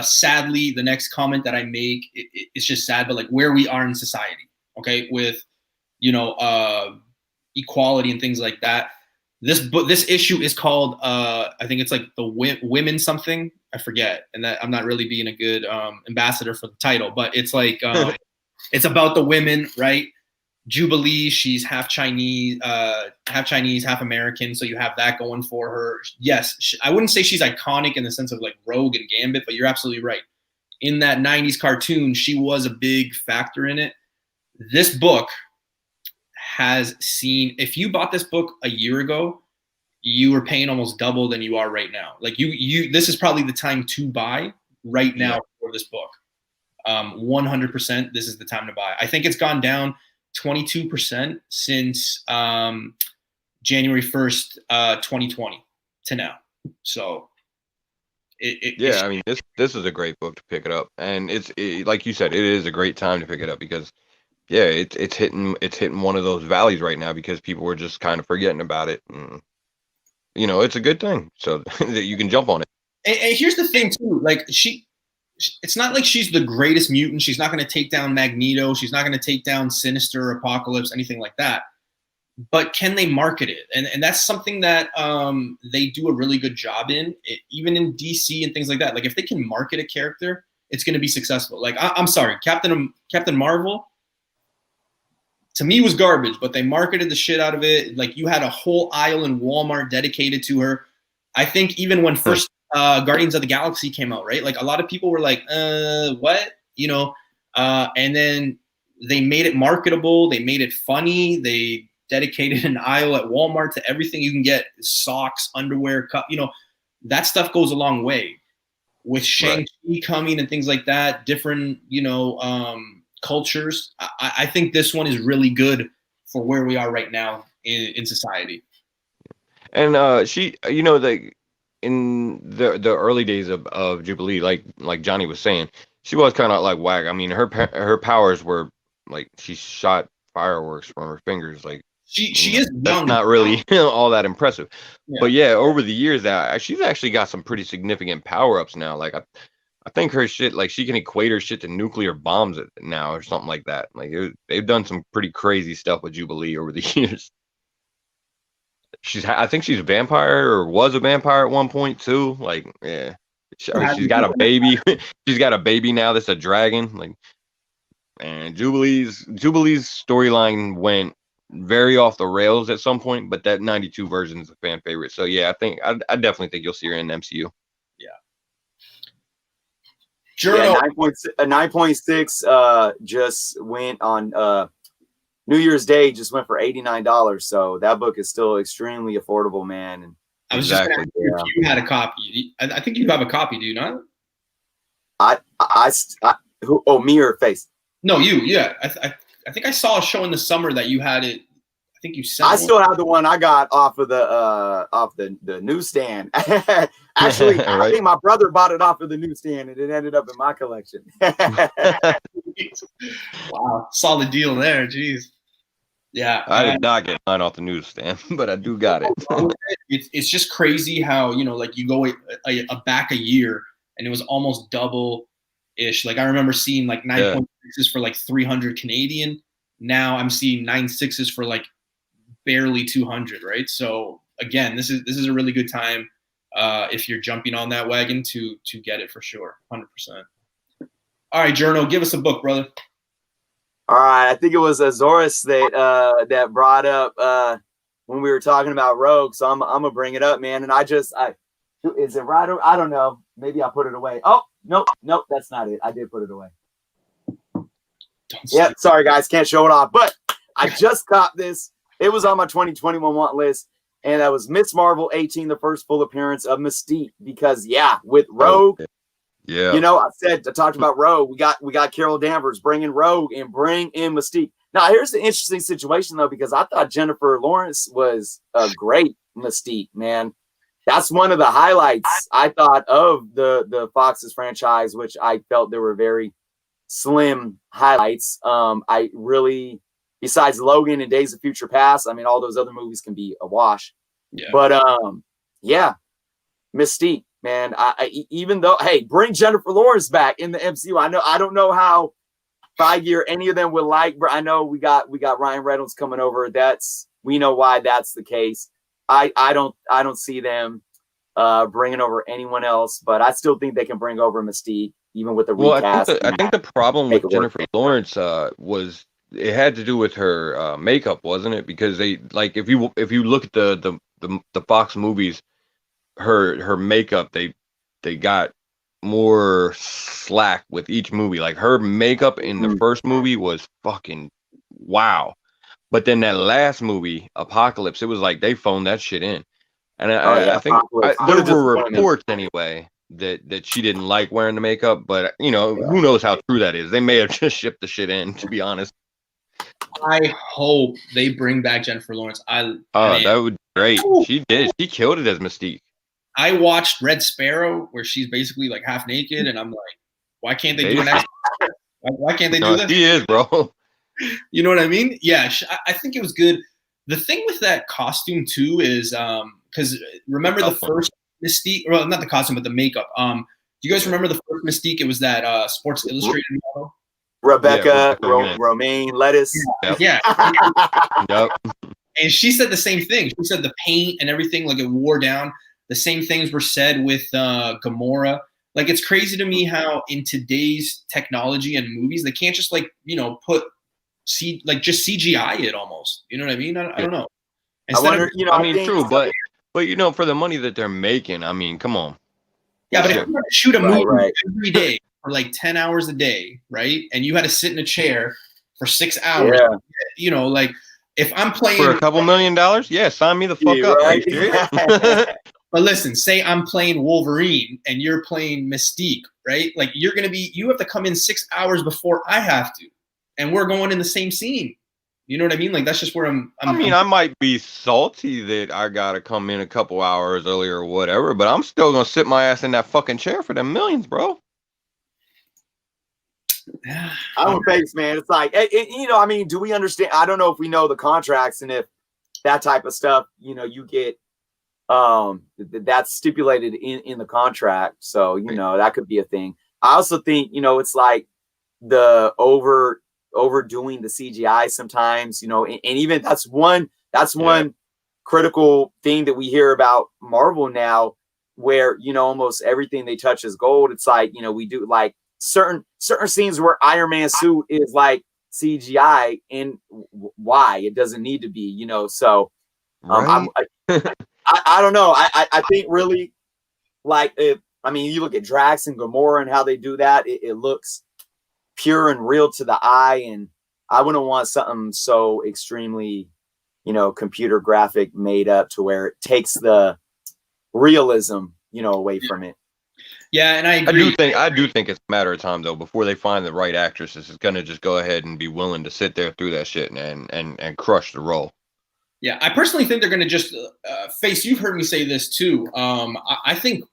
Sadly, the next comment that I make, it's just sad, but like where we are in society, okay, with, you know, equality and things like that. This issue is called, I think it's like the women something, I forget, and that I'm not really being a good ambassador for the title, but it's like it's about the women, right? Jubilee, she's half Chinese, half American, so you have that going for her. Yes, I wouldn't say she's iconic in the sense of like Rogue and Gambit, but you're absolutely right. In that 90s cartoon, she was a big factor in it. This book has seen, if you bought this book a year ago, you were paying almost double than you are right now. Like this is probably the time to buy right now for this book. 100%, this is the time to buy. I think it's gone down 22% since January 1st, 2020 to now. So I mean, this is a great book to pick it up, and it's like you said, it is a great time to pick it up because, yeah, it's hitting one of those valleys right now because people were just kind of forgetting about it. And, you know, it's a good thing so that you can jump on it. And here's the thing too, like it's not like she's the greatest mutant. She's not going to take down Magneto. She's not going to take down Sinister, Apocalypse, anything like that. But can they market it? And that's something that they do a really good job in, even in DC and things like that. Like if they can market a character, it's going to be successful. Like I'm sorry, Captain Marvel, to me was garbage, but they marketed the shit out of it. Like you had a whole aisle in Walmart dedicated to her. I think even when first Guardians of the Galaxy came out, right? Like a lot of people were like, what? You know, and then they made it marketable. They made it funny. They dedicated an aisle at Walmart to everything you can get: socks, underwear, cup. You know, that stuff goes a long way. With Shang-Chi coming and things like that, different, you know, cultures. I think this one is really good for where we are right now in society. And she, you know, in the early days of Jubilee, like Johnny was saying, she was kind of like whack. I mean, her powers were like she shot fireworks from her fingers. Like she is young. That's not really all that impressive. Yeah. But yeah, over the years now, she's actually got some pretty significant power ups now. Like I think her shit, like she can equate her shit to nuclear bombs now or something like that. Like they've done some pretty crazy stuff with Jubilee over the years. I think she's a vampire or was a vampire at one point too. Like, yeah, she's got a baby. She's got a baby now that's a dragon. Like, and Jubilee's storyline went very off the rails at some point, but that 92 version is a fan favorite. So yeah, I definitely think you'll see her in the MCU. Yeah. Jerno, 9.6 just went on New Year's Day, just went for $89. So that book is still extremely affordable, man. And I was just gonna ask you if you had a copy. I think you have a copy, do you not? Me or Face? No, you. Yeah, I think I saw a show in the summer that you had it. I think you sent. I still have the one I got off of the newsstand. Actually, right? I think my brother bought it off of the newsstand, and it ended up in my collection. Wow, solid deal there. Jeez. Yeah, I did not get mine off the newsstand, but I do got it. It's just crazy how, you know, like you go back a year and it was almost double-ish. Like I remember seeing like 9.6s for like 300 Canadian. Now I'm seeing 9.6s for like barely 200, right? So again, this is a really good time. if you're jumping on that wagon to get it for sure, 100%. All right, Jerno, give us a book, brother. All right, I think it was Azores that brought up when we were talking about Rogue, so I'm gonna bring it up, man. And is it right? I don't know. Maybe I put it away. Oh, nope, that's not it. I did put it away. Yeah, sorry guys, can't show it off. But I just caught this. It was on my 2021 want list, and that was Miss Marvel 18, the first full appearance of Mystique. Because with Rogue, yeah, I talked about Rogue. We got Carol Danvers, bring in Rogue and bring in Mystique. Now here's the interesting situation though, because I thought Jennifer Lawrence was a great Mystique, man. That's one of the highlights I thought of the Fox's franchise, which I felt there were very slim highlights. I really, besides Logan and Days of Future Past, I mean, all those other movies can be a wash. Yeah. But Mystique, man. Even though, hey, bring Jennifer Lawrence back in the MCU. I don't know how Feige or any of them would like, but I know we got Ryan Reynolds coming over. We know why that's the case. I don't see them bringing over anyone else, but I still think they can bring over Mystique, even with the recast. I think the problem with Jennifer Lawrence was it had to do with her makeup, wasn't it? Because they if you look at the Fox movies, her makeup they got more slack with each movie. Like her makeup in the first movie was fucking wow. But then that last movie, Apocalypse, it was like they phoned that shit in. And I think there were reports anyway that she didn't like wearing the makeup, but who knows how true that is. They may have just shipped the shit in, to be honest. I hope they bring back Jennifer Lawrence. That would be great. Ooh. She did. She killed it as Mystique. I watched Red Sparrow, where she's basically like half naked, and I'm like, why can't they do that? Why can't they do that? She is, bro. You know what I mean? Yeah, I think it was good. The thing with that costume too is because remember the first Mystique, well, not the costume, but the makeup. Do you guys remember the first Mystique? It was that Sports Illustrated model. Rebecca Romaine Lettuce. Yeah. Yep. And she said the same thing. She said the paint and everything, like it wore down. The same things were said with Gamora. Like, it's crazy to me how in today's technology and movies, they can't just just CGI it almost. You know what I mean? I don't know. True, but for the money that they're making, I mean, come on. Yeah, but if you had to shoot a movie every day for like 10 hours a day, right? And you had to sit in a chair for 6 hours, if I'm playing for a couple $1 million, yeah, sign me the fuck up. Right? But listen, say I'm playing Wolverine and you're playing Mystique, right? Like you have to come in 6 hours before I have to, and we're going in the same scene. You know what I mean? Like that's just where I might be salty that I gotta come in a couple hours earlier or whatever, but I'm still gonna sit my ass in that fucking chair for them millions, bro. I'm a face, man. It's like, do we understand? I don't know if we know the contracts and if that type of stuff, you get that's stipulated in the contract. So, that could be a thing. I also think, it's like the overdoing the CGI sometimes, and even that's one critical thing that we hear about Marvel now, where, almost everything they touch is gold. It's like, we do like certain scenes where Iron Man's suit is like CGI, and why it doesn't need to be, so right. I don't know. I think really like you look at Drax and Gamora and how they do that, it looks pure and real to the eye, and I wouldn't want something so extremely, computer graphic made up to where it takes the realism, away from it. Yeah, and I agree. I do think it's a matter of time though before they find the right actresses is gonna just go ahead and be willing to sit there through that shit and crush the role. Yeah, I personally think they're going to just face. You've heard me say this too. I think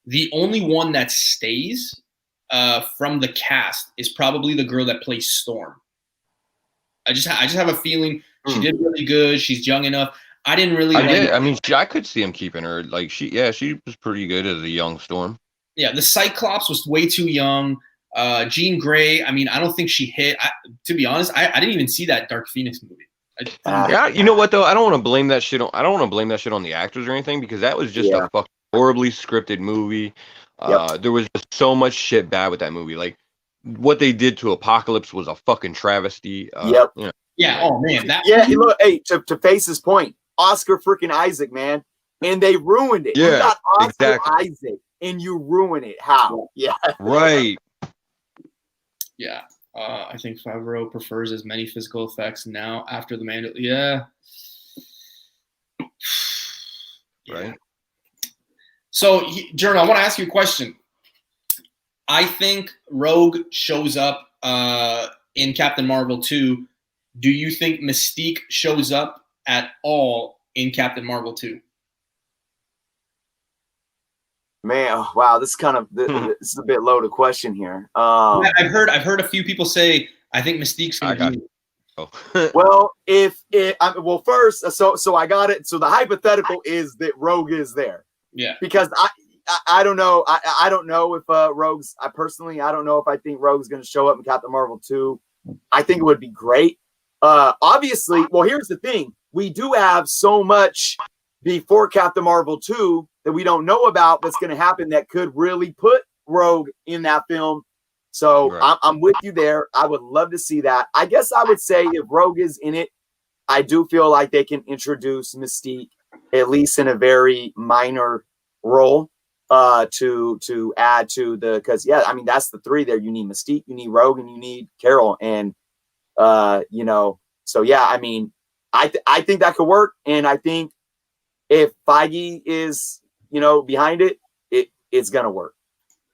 the only one that stays from the cast is probably the girl that plays Storm. I just have a feeling she did really good. She's young enough. I didn't really. I could see him keeping her. Like she was pretty good as a young Storm. Yeah, the Cyclops was way too young. Jean Grey. I don't think she hit. To be honest, I didn't even see that Dark Phoenix movie. You know what though? I don't want to blame that shit on the actors or anything, because that was just a fucking horribly scripted movie. Yep. There was just so much shit bad with that movie. Like what they did to Apocalypse was a fucking travesty. Yep. You know, Yeah. Oh man. That. Yeah. Look, hey, to Face's point, Oscar freaking Isaac, man, and they ruined it. Yeah, You got Oscar exactly. Isaac, and you ruin it. How? Yeah. Right. Yeah. I think Favreau prefers as many physical effects now after the Mandal. Yeah. Right. So, Jerno, I want to ask you a question. I think Rogue shows up in Captain Marvel 2. Do you think Mystique shows up at all in Captain Marvel 2? Man, oh, wow, this is kind of this is a bit loaded question here. I've heard a few people say I think Mystique's going to be. Well, well, first, so I got it. So the hypothetical is that Rogue is there. Yeah. Because I don't know. I don't know if Rogue's. I don't know if I think Rogue's going to show up in Captain Marvel 2. I think it would be great. Obviously, well, here's the thing: we do have so much before Captain Marvel 2 that we don't know about that's going to happen that could really put Rogue in that film. So right. I'm with you there. I would love to see that. I guess I would say if Rogue is in it, I do feel like they can introduce Mystique, at least in a very minor role, to add to the, because yeah, I mean, that's the three there. You need Mystique, you need Rogue, and you need Carol. And you know, so yeah, I mean, I think that could work. And I think if Feige is, you know, behind it, it's gonna work.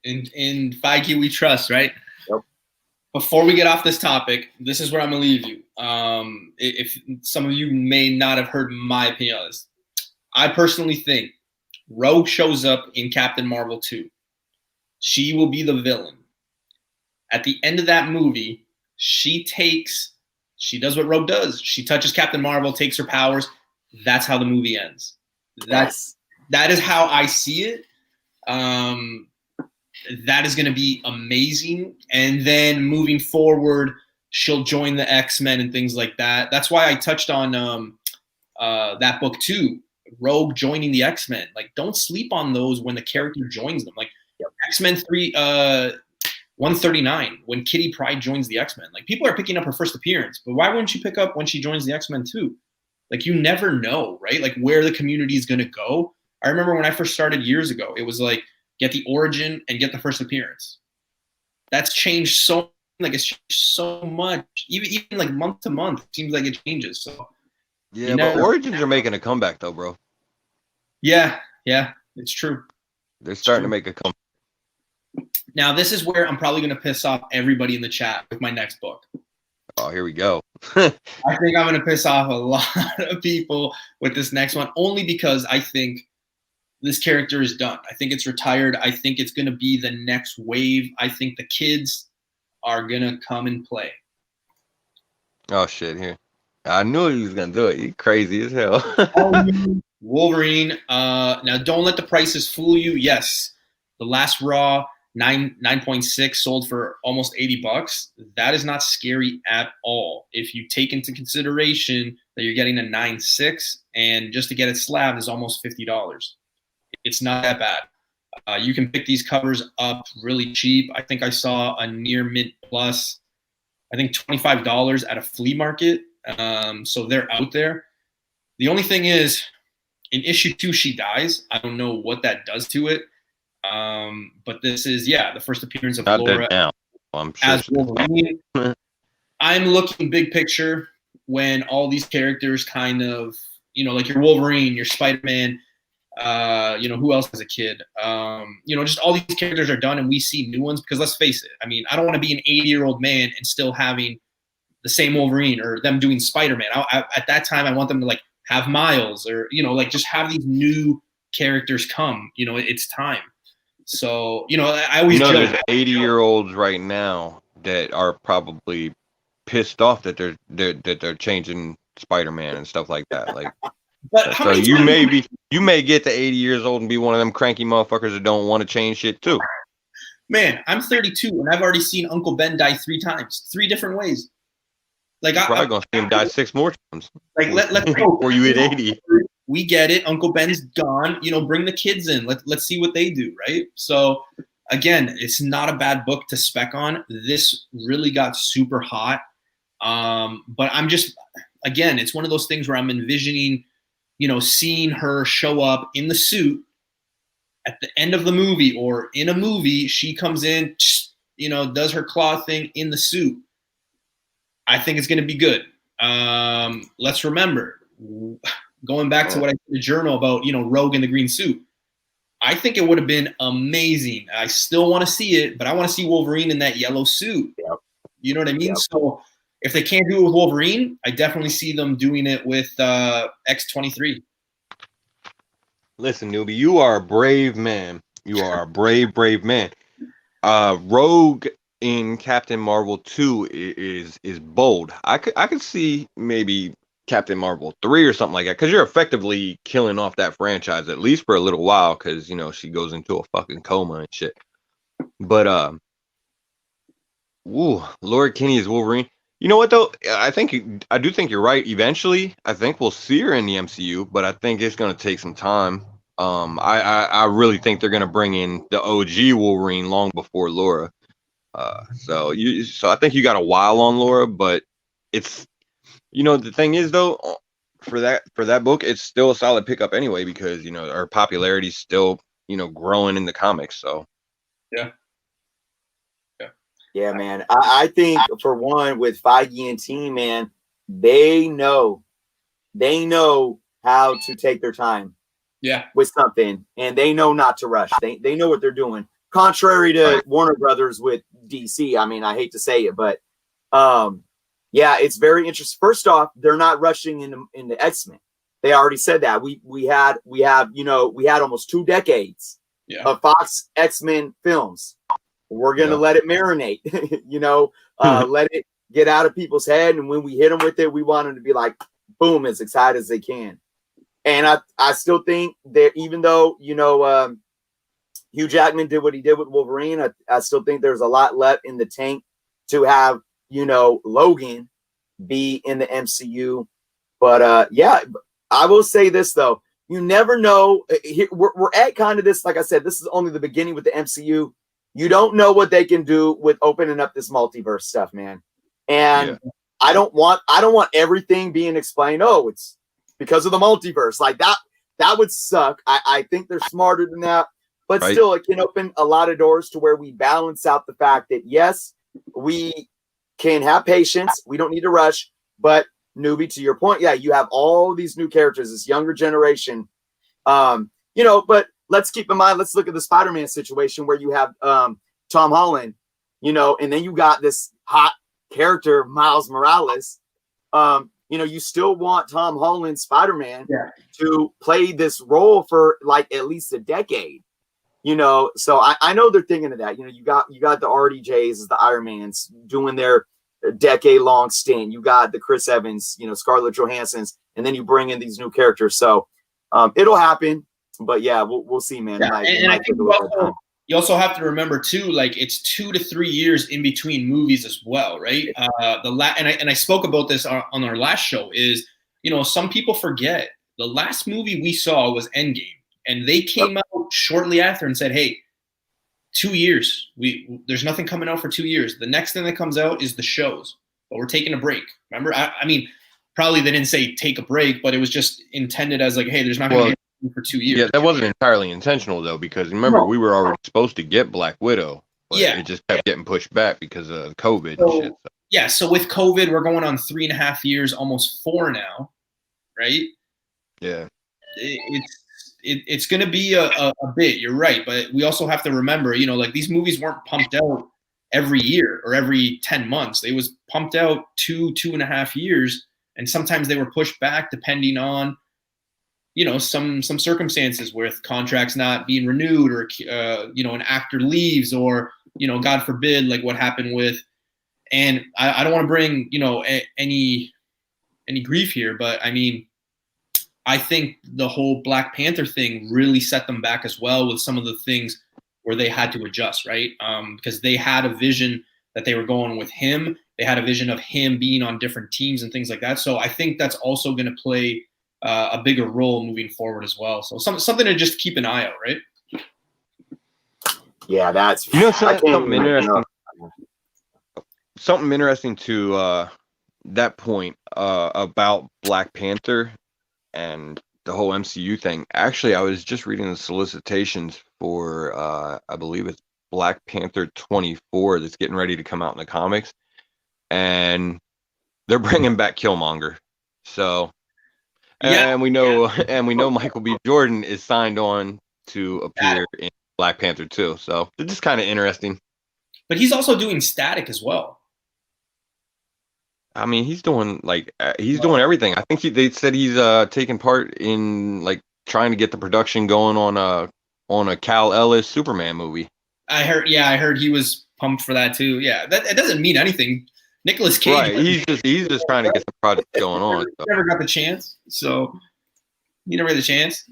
In Feige we trust, right? Yep. Before we get off this topic, this is where I'm gonna leave you. If some of you may not have heard my opinion on this, I personally think Rogue shows up in Captain Marvel 2. She will be the villain. At the end of that movie, she does what Rogue does. She touches Captain Marvel, takes her powers. That's how the movie ends. That is how I see it. That is going to be amazing. And then moving forward, she'll join the Xmen and things like that. That's why I touched on that book too. Rogue joining the Xmen. Like, don't sleep on those when the character joins them. Like X-Men 139, when Kitty Pryde joins the X-Men. Like, people are picking up her first appearance, but why wouldn't you pick up when she joins the X-Men too? Like, you never know, right? Like, where the community is going to go. I remember when I first started years ago, it was like, get the origin and get the first appearance. That's changed so, like, it's changed so much. Even like month to month, it seems like it changes. So yeah, but Origins are making a comeback though, bro. Yeah, it's true. They're starting to make a comeback. Now, this is where I'm probably going to piss off everybody in the chat with my next book. Oh, here we go. I think I'm going to piss off a lot of people with this next one, only because I think this character is done. I think it's retired. I think it's going to be the next wave. I think the kids are going to come and play. Oh, shit, here. I knew he was going to do it. He's crazy as hell. Wolverine. Now, don't let the prices fool you. Yes, the last Raw 9.6 sold for almost $80. That is not scary at all. If you take into consideration that you're getting a 9.6 and just to get it slabbed is almost $50. It's not that bad. You can pick these covers up really cheap. I think I saw a near mint plus, I think $25 at a flea market. So they're out there. The only thing is, in issue 2, she dies. I don't know what that does to it. But this is, the first appearance of Laura as Wolverine. I'm looking big picture when all these characters kind of, like your Wolverine, your Spider-Man, who else has a kid? Just all these characters are done and we see new ones, because let's face it. I mean, I don't want to be an 80-year-old man and still having the same Wolverine or them doing Spider-Man. At that time, I want them to like have Miles or, like just have these new characters come, it's time. So, I always joke. There's 80-year-olds right now that are probably pissed off that they're changing Spider-Man and stuff like that. Like, but so you may get to 80 years old and be one of them cranky motherfuckers that don't want to change shit too. Man, I'm 32 and I've already seen Uncle Ben die 3 times, 3 different ways. Like, You're probably gonna see him die 6 more times. Like, let's go. Before you hit 80. we get it. Uncle Ben's gone. You know, bring the kids in. Let's see what they do, right? So again, it's not a bad book to spec on. This really got super hot. But I'm just, again, it's one of those things where I'm envisioning, you know, seeing her show up in the suit at the end of the movie, or in a movie, she comes in, you know, does her claw thing in the suit. I think it's going to be good. Let's remember, going back to what I said to Jerno about, you know, Rogue in the green suit. I think it would have been amazing. I still want to see it, but I want to see Wolverine in that yellow suit. Yep. You know what I mean? Yep. So if they can't do it with Wolverine, I definitely see them doing it with X-23. Listen, newbie, you are a brave man. You are a brave man. Rogue in Captain Marvel 2 is bold. I could see maybe Captain Marvel 3 or something like that, because you're effectively killing off that franchise, at least for a little while, because, you know, she goes into a fucking coma and shit. But Lord Kinney is Wolverine. You know what though? I do think you're right. Eventually, I think we'll see her in the MCU, but I think it's gonna take some time. I really think they're gonna bring in the OG Wolverine long before Laura. So I think you got a while on Laura, but it's, you know, the thing is though, for that book, it's still a solid pickup anyway, because, you know, her popularity's still, you know, growing in the comics. So yeah, man. I think for one, with Feige and team, man, they know how to take their time. Yeah. With something, and they know not to rush. They know what they're doing. Contrary to Warner Brothers with DC. I mean, I hate to say it, but yeah, it's very interesting. First off, they're not rushing into Xmen. They already said that. We had almost 2 decades of Fox Xmen films. We're gonna let it marinate, you know, let it get out of people's head, and when we hit them with it, we want them to be like, boom, as excited as they can. And I still think that even though, you know, Hugh Jackman did what he did with Wolverine, I still think there's a lot left in the tank to have, you know, Logan be in the MCU. But yeah, I will say this though, you never know. We're at kind of this, like I said, this is only the beginning with the MCU. You don't know what they can do with opening up this multiverse stuff, man. And I don't want everything being explained. Oh, it's because of the multiverse. Like that would suck. I think they're smarter than that, but still, it can open a lot of doors to where we balance out the fact that yes, we can have patience. We don't need to rush. But newbie, to your point, yeah, you have all these new characters, this younger generation. You know, but let's keep in mind, let's look at the Spider-Man situation where you have Tom Holland, you know, and then you got this hot character, Miles Morales. You know, you still want Tom Holland Spider-Man to play this role for like at least a decade, you know. So I know they're thinking of that. You know, you got the RDJs as the Iron Mans doing their decade-long stint. You got the Chris Evans, you know, Scarlett Johansson's, and then you bring in these new characters. So it'll happen. But yeah, we'll see, man. Yeah, and I think you also have to remember too, like it's 2 to 3 years in between movies as well, right? And I spoke about this on our last show. Is, you know, some people forget the last movie we saw was Endgame, and they came out shortly after and said, "Hey, 2 years. There's nothing coming out for 2 years. The next thing that comes out is the shows, but we're taking a break." Remember? I mean, probably they didn't say take a break, but it was just intended as like, "Hey, there's not going to be." For 2 years. Yeah, that wasn't entirely intentional though, because remember we were already supposed to get Black Widow, but it just kept getting pushed back because of COVID and shit. So. Yeah, so with COVID, we're going on 3.5 years, almost 4 now, right? Yeah, it's going to be a bit. You're right, but we also have to remember, you know, like these movies weren't pumped out every year or every 10 months. They was pumped out 2.5 years, and sometimes they were pushed back depending on, you know, some circumstances with contracts not being renewed, or you know, an actor leaves, or, you know, God forbid, like what happened with, and I don't want to bring, you know, any grief here, but I mean, I think the whole Black Panther thing really set them back as well with some of the things where they had to adjust, right? Because they had a vision that they were going with him. They had a vision of him being on different teams and things like that. So I think that's also going to play a bigger role moving forward as well. So something to just keep an eye out, right? Yeah, that's something interesting. Something interesting to that point about Black Panther and the whole MCU thing. Actually, I was just reading the solicitations for I believe it's Black Panther 24 that's getting ready to come out in the comics, and they're bringing back Killmonger. So, and we know Michael B. Jordan is signed on to appear in Black Panther 2. So it's just kind of interesting. But he's also doing Static as well. I mean, he's doing doing everything. I think they said he's taking part in like trying to get the production going on a Kal Ellis Superman movie. I heard he was pumped for that too. Yeah, it doesn't mean anything. Nicolas Cage. Right, he's just trying to get the project going on. Never got the chance, so you never had the chance.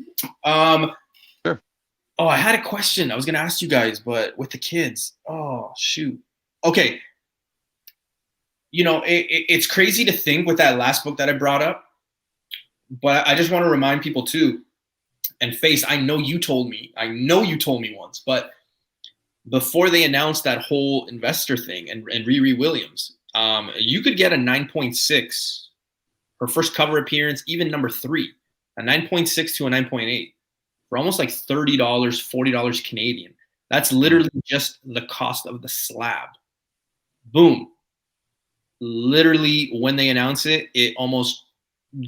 Sure. Oh, I had a question I was gonna ask you guys, but with the kids. Oh shoot. Okay. You know, it's crazy to think with that last book that I brought up, but I just want to remind people too. And Face, I know you told me once, but before they announced that whole investor thing and Riri Williams, you could get a 9.6, her first cover appearance, even number 3, a 9.6 to a 9.8 for almost like $30, $40 Canadian. That's literally just the cost of the slab. Boom. Literally, when they announce it, it almost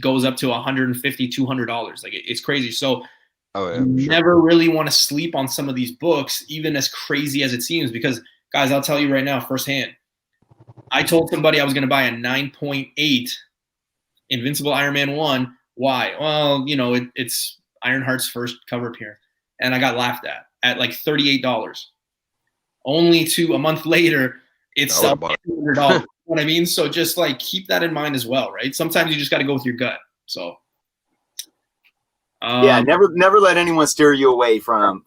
goes up to $150, $200. Like it's crazy. So never really want to sleep on some of these books, even as crazy as it seems, because guys, I'll tell you right now, firsthand, I told somebody I was going to buy a 9.8 Invincible Iron Man 1. Why? Well, you know, it's Ironheart's first cover appearance, and I got laughed at like $38. Only a month later, it's $200. You know what I mean? So just like keep that in mind as well, right? Sometimes you just got to go with your gut. So yeah, never let anyone steer you away from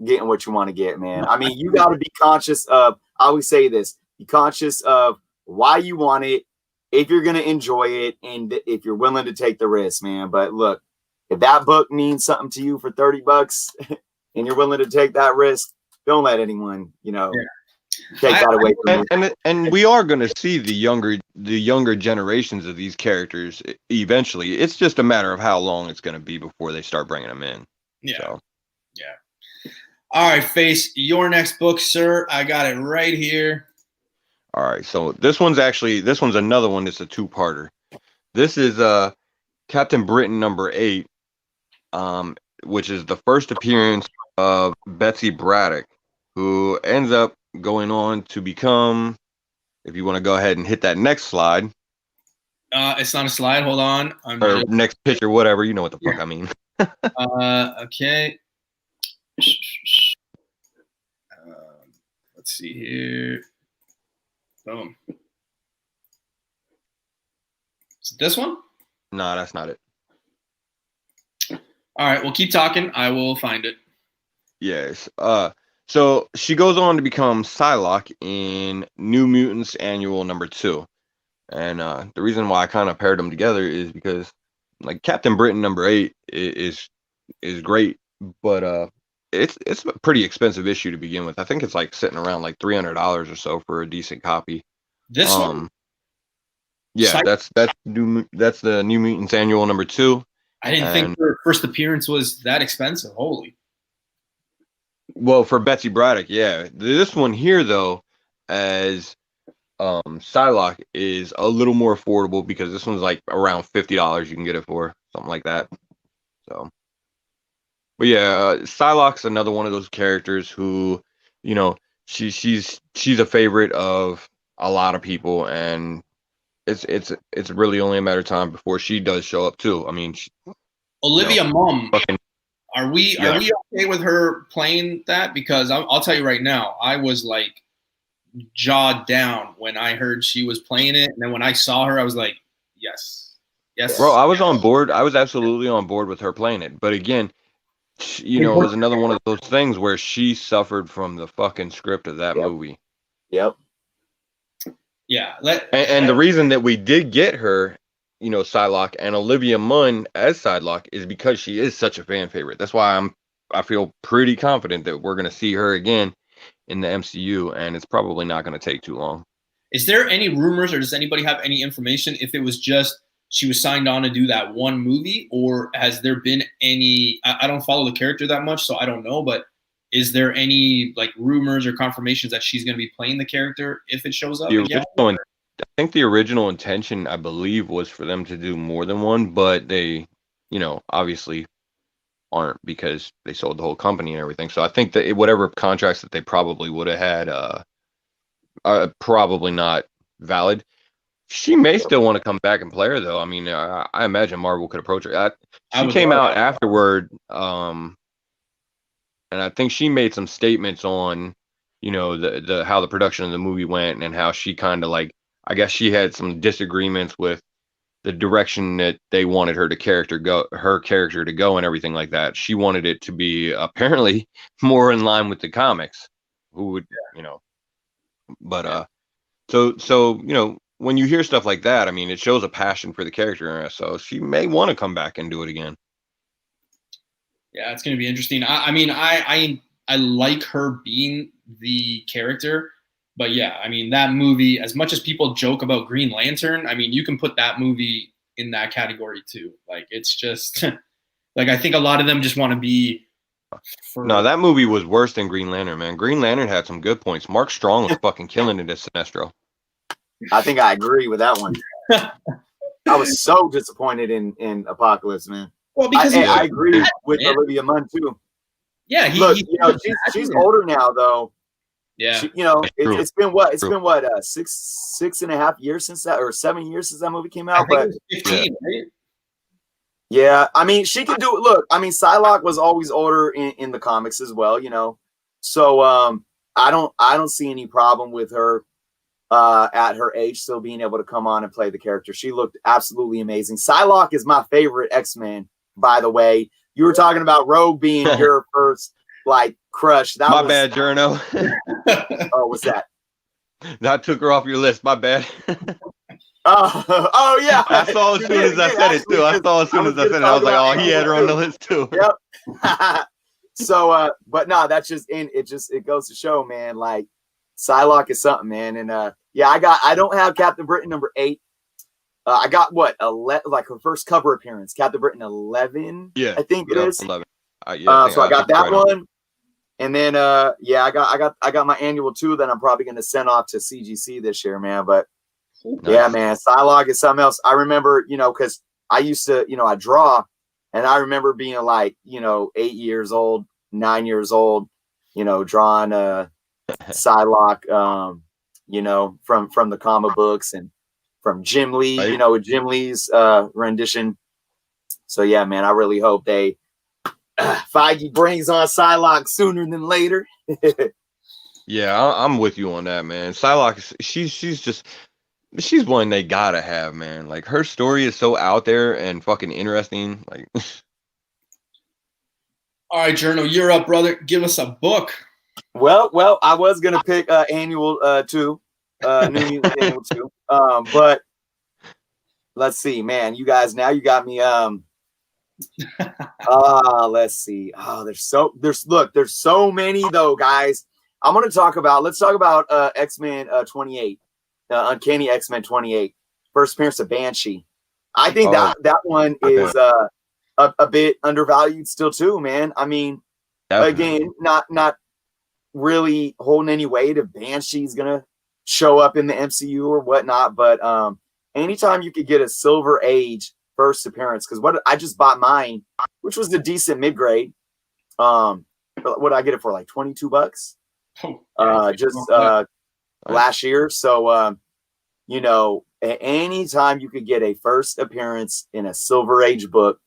getting what you want to get, man. I mean, you got to be conscious of, I always say this, be conscious of why you want it, if you're going to enjoy it, and if you're willing to take the risk, man. But look, if that book means something to you for $30 and you're willing to take that risk, don't let anyone, take that away from you. And we are going to see the younger generations of these characters eventually. It's just a matter of how long it's going to be before they start bringing them in. Yeah. So. Yeah. All right, Face, your next book, sir. I got it right here. All right. So this one's another one that's a two-parter. This is Captain Britain number 8, which is the first appearance of Betsy Braddock, who ends up going on to become, if you want to go ahead and hit that next slide. It's not a slide. Hold on. Next picture, whatever. You know what the fuck I mean. Okay. Let's see here. Boom. Is it this one? No, that's not it. All right. Well, keep talking. I will find it. Yes. So she goes on to become Psylocke in New Mutants Annual number 2. And the reason why I kind of paired them together is because like Captain Britain number 8 is great, but it's a pretty expensive issue to begin with. I think it's like sitting around like $300 or so for a decent copy. This one? Yeah, that's the New Mutants Annual number 2. I didn't think her first appearance was that expensive. Holy. Well, for Betsy Braddock, yeah. This one here, though, as Psylocke, is a little more affordable because this one's like around $50 you can get it for, something like that. So, but yeah, Psylocke's another one of those characters who, she's a favorite of a lot of people, and it's really only a matter of time before she does show up too. I mean, Olivia Munn. Are we okay with her playing that? Because I'll tell you right now, I was like jawed down when I heard she was playing it, and then when I saw her, I was like, yes. Bro, I was on board. I was absolutely on board with her playing it. But again, it was another one of those things where she suffered from the fucking script of that movie. Yep. Yeah. And the reason that we did get her Psylocke and Olivia Munn as Psylocke is because she is such a fan favorite. That's why I feel pretty confident that we're gonna see her again in the MCU, and it's probably not gonna take too long. Is there any rumors, or does anybody have any information if it was just she was signed on to do that one movie, or has there been any? I don't follow the character that much, so I don't know, but is there any like rumors or confirmations that she's going to be playing the character if it shows up? I think the original intention, I believe, was for them to do more than one, but they, obviously aren't because they sold the whole company and everything. So I think that whatever contracts that they probably would have had are probably not valid. She may still want to come back and play her, though. I mean, I imagine Marvel could approach her. She came out afterward, and I think she made some statements on, the how the production of the movie went and how she kind of like, I guess she had some disagreements with the direction that they wanted her character to go and everything like that. She wanted it to be apparently more in line with the comics. Who would, but so when you hear stuff like that, I mean, it shows a passion for the character. So she may want to come back and do it again. Yeah, it's going to be interesting. I like her being the character. But yeah, I mean, that movie, as much as people joke about Green Lantern, I mean, you can put that movie in that category too. Like, it's just like, I think a lot of them just want to be. No, that movie was worse than Green Lantern, man. Green Lantern had some good points. Mark Strong was fucking killing it as Sinestro. I think I agree with that one. I was so disappointed in Apocalypse, man. Well, because I agree with Olivia Munn too. Yeah, she's older now, though. Yeah, it's been what? It's been what? 6.5 years since that, or 7 years since that movie came out. But 15, right? Yeah, I mean, she can do it. Look, I mean, Psylocke was always older in the comics as well, So I don't see any problem with her at her age still being able to come on and play the character. She looked absolutely amazing. Psylocke is my favorite X-Men, by the way. You were talking about Rogue being your first crush. That was bad, Jerno. Oh, what's that? That took her off your list. My bad. Oh yeah. I saw as soon as I said it too. I saw as soon as I said it. I was like, oh, he had her on the list too. Yep. So, but no, that's just it goes to show, man. Like, Psylocke is something, man. And I don't have Captain Britain number 8. I got what, her first cover appearance, Captain Britain 11. Yeah, I think it is 11. So I got that one. And then I got my annual 2 that I'm probably going to send off to CGC this year, man. But nice. Yeah, man, Psylocke is something else. I remember, because I used to, I draw, and I remember being 8 years old, 9 years old, drawing Psylocke, from the comic books and from Jim Lee, with Jim Lee's rendition. So yeah, man, I really hope they Feige brings on Psylocke sooner than later. Yeah, I'm with you on that, man. Psylocke, she's one they gotta have, man. Like, her story is so out there and fucking interesting. Like, all right, Jerno, you're up, brother. Give us a book. Well, I was gonna pick annual 2, New Mutants annual 2. But let's see, man. You guys, now you got me. Let's see. There's so many though, guys. Let's talk about X-Men 28, Uncanny X-Men 28, first appearance of Banshee. I think that one is a bit undervalued still too, man. I mean, again, not really holding any weight if Banshee's gonna show up in the MCU or whatnot, but anytime you could get a Silver Age first appearance, because what I just bought mine, which was the decent mid-grade. What did I get it for? Like $22? Last year. So anytime you could get a first appearance in a Silver Age book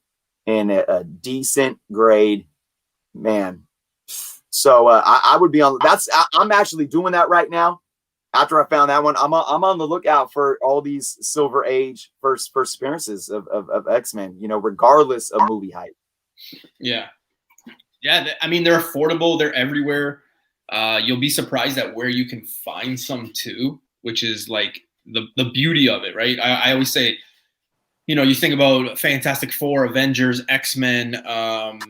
in a decent grade, man. So I would be on. I'm actually doing that right now. After I found that one, I'm on the lookout for all these Silver Age first appearances of X-Men, regardless of movie hype. Yeah. I mean, they're affordable. They're everywhere. You'll be surprised at where you can find some too, which is like the beauty of it, right? I always say you know, you think about Fantastic Four, Avengers, X-Men,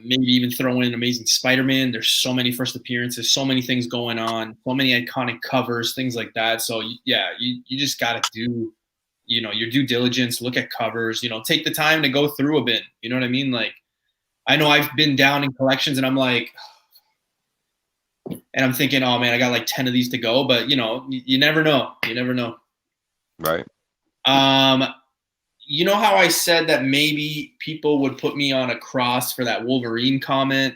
maybe even throw in Amazing Spider-Man. There's so many first appearances, so many things going on, so many iconic covers, things like that. So yeah, you just got to do, you know, your due diligence, look at covers, you know, take the time to go through a bin. You know what I mean? Like, I know I've been down in collections and I'm like, and I'm thinking, oh man, I got like 10 of these to go, but you know, you never know. You never know. Right. You know how I said that maybe people would put me on a cross for that Wolverine comment?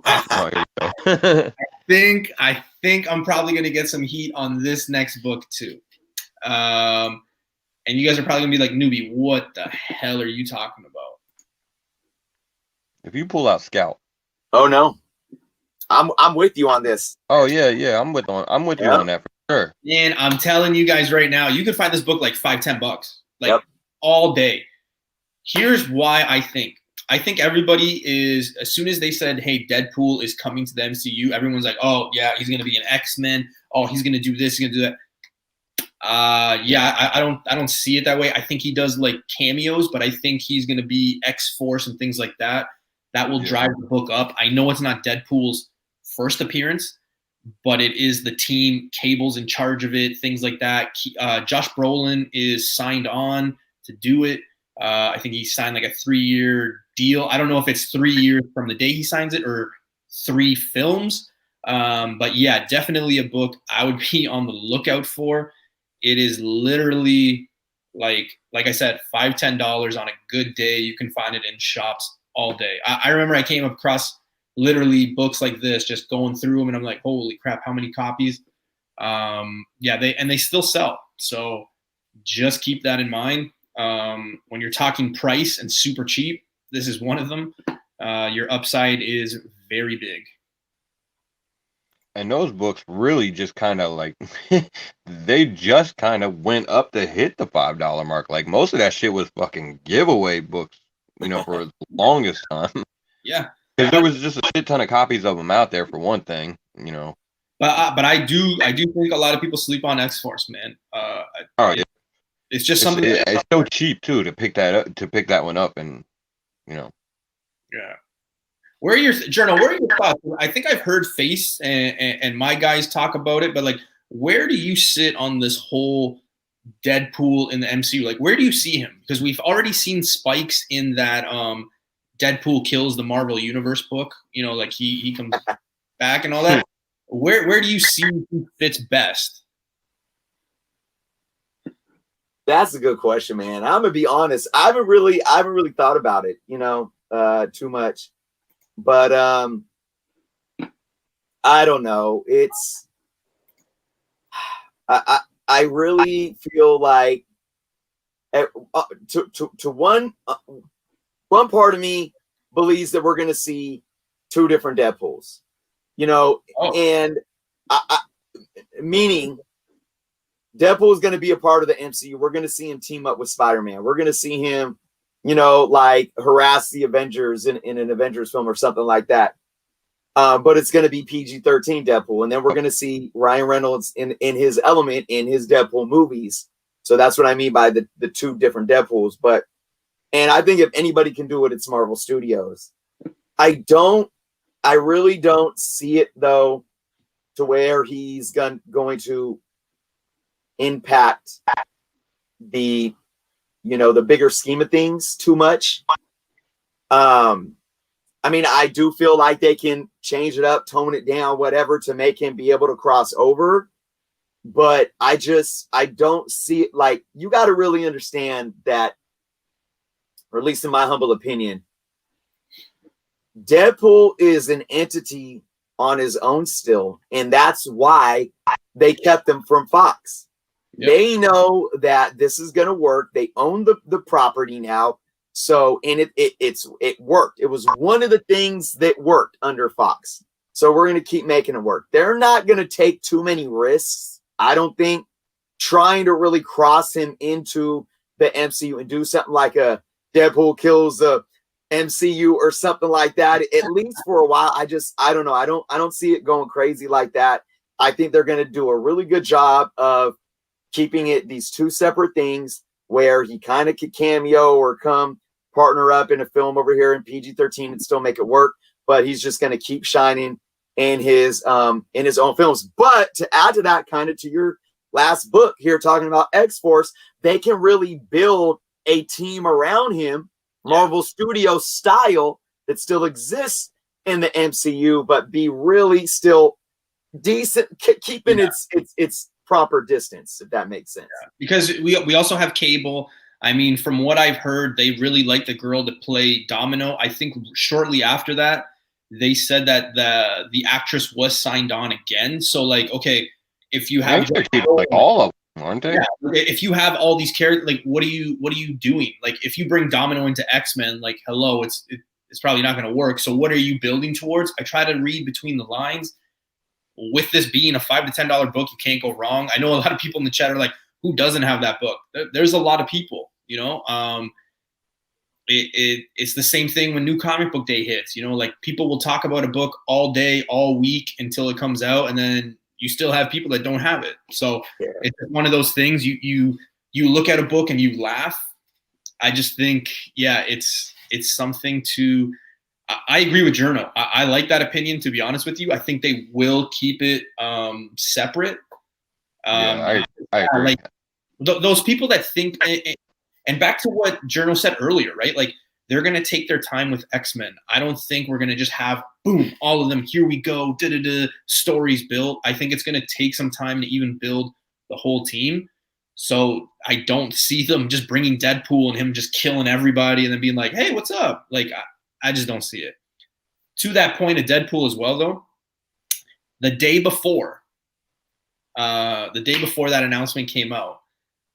Oh, here you go. I think I'm probably gonna get some heat on this next book too. And you guys are probably gonna be like, newbie, what the hell are you talking about? If you pull out Scout. Oh no. I'm with you on this. Oh yeah, I'm with you on that for sure. And I'm telling you guys right now, you could find this book like $5-10, like all day. Here's why I think everybody is, as soon as they said, hey, Deadpool is coming to the MCU, everyone's like, oh yeah, he's gonna be an X-Men. Oh, he's gonna do this, he's gonna do that. Yeah, I don't see it that way. I think he does like cameos, but I think he's gonna be X-Force and things like that. That will drive the book up. I know it's not Deadpool's first appearance, but it is the team. Cable's in charge of it, things like that. Josh Brolin is signed on to do it. I think he signed like a 3-year deal. I don't know if it's 3 years from the day he signs it or 3 films. But yeah, definitely a book I would be on the lookout for. It is literally like I said, $5-10 on a good day. You can find it in shops all day. I remember I came across literally books like this, just going through them, and I'm like, holy crap, how many copies? Yeah, they still sell. So just keep that in mind. When you're talking price and super cheap, this is one of them. Your upside is very big. And those books really just kind of like, they just kind of went up to hit the $5 mark. Like most of that shit was fucking giveaway books, you know, for the longest time. Yeah. Because there was just a shit ton of copies of them out there for one thing, you know. But I do think a lot of people sleep on X-Force, man. Yeah. It's just something. It's so cheap too to pick that one up, and you know. Yeah. Where are your thoughts? I think I've heard Face and my guys talk about it, but like, where do you sit on this whole Deadpool in the MCU? Like, where do you see him? Because we've already seen spikes in that Deadpool kills the Marvel Universe book. You know, like he comes back and all that. Where do you see he fits best? That's a good question, man. I'm gonna be honest. I haven't really thought about it, you know, too much. But I don't know. It's I really feel like to one part of me believes that we're gonna see 2 different Deadpools, you know, and meaning Deadpool is going to be a part of the MCU. We're going to see him team up with Spider-Man. We're going to see him, you know, like harass the Avengers in an Avengers film or something like that. But it's going to be PG-13 Deadpool. And then we're going to see Ryan Reynolds in his element in his Deadpool movies. So that's what I mean by the 2 different Deadpools. And I think if anybody can do it, it's Marvel Studios. I really don't see it though, to where he's going to impact the, you know, the bigger scheme of things too much. I mean, I do feel like they can change it up, tone it down, whatever, to make him be able to cross over. But I don't see it. Like, you got to really understand that, or at least in my humble opinion, Deadpool is an entity on his own still. And that's why they kept him from Fox. Yep. They know that this is going to work. They own the property now. So, and it worked. It was one of the things that worked under Fox. So we're going to keep making it work. They're not going to take too many risks, I don't think, trying to really cross him into the MCU and do something like a Deadpool kills the MCU or something like that. At least for a while. I don't know. I don't see it going crazy like that. I think they're going to do a really good job of keeping it these 2 separate things. where he kind of could cameo or come partner up in a film over here in PG-13 and still make it work. But he's just going to keep shining in his own films. But to add to that, kind of to your last book here, talking about X-Force, they can really build a team around him, Marvel Studios style, that still exists in the MCU, but be really still decent, keeping its proper distance, if that makes sense. Yeah. Because we also have Cable. I mean, from what I've heard, they really like the girl to play Domino. I think shortly after that, they said that the actress was signed on again. So like, okay, if you have like all of them, aren't they? Yeah, if you have all these characters, like what are you doing? Like if you bring Domino into Xmen, like hello, it's probably not going to work. So what are you building towards? I try to read between the lines. With this being a $5 to $10 book, you can't go wrong. I know a lot of people in the chat are like, who doesn't have that book? There's a lot of people, you know. It's the same thing when New Comic Book Day hits. You know, like people will talk about a book all day, all week until it comes out, and then you still have people that don't have it. So it's one of those things. You look at a book and you laugh. I just think, yeah, it's something to. I agree with Jerno. I like that opinion, to be honest with you. I think they will keep it separate. I agree. Like those people that think, and back to what Jerno said earlier, right? Like they're going to take their time with X-Men. I don't think we're going to just have, boom, all of them, here we go, stories built. I think it's going to take some time to even build the whole team. So I don't see them just bringing Deadpool and him just killing everybody and then being like, hey, what's up? Like, I just don't see it. To that point of Deadpool as well, though, the day before that announcement came out,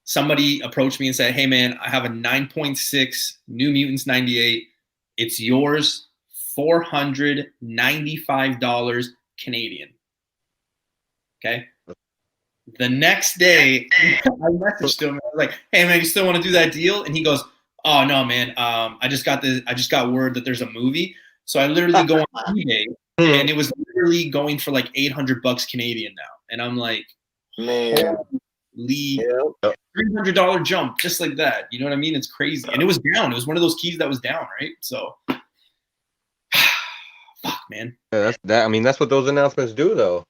somebody approached me and said, hey, man, I have a 9.6 New Mutants 98. It's yours, $495 Canadian. Okay? The next day, I messaged him. I was like, hey, man, you still want to do that deal? And he goes, oh no, man. I just got word that there's a movie. So I literally go on eBay, and it was literally going for like $800 Canadian now. And I'm like, man, $300 jump just like that. You know what I mean? It's crazy. And it was down. It was one of those keys that was down, right? So, fuck, man. Yeah, that's what those announcements do, though.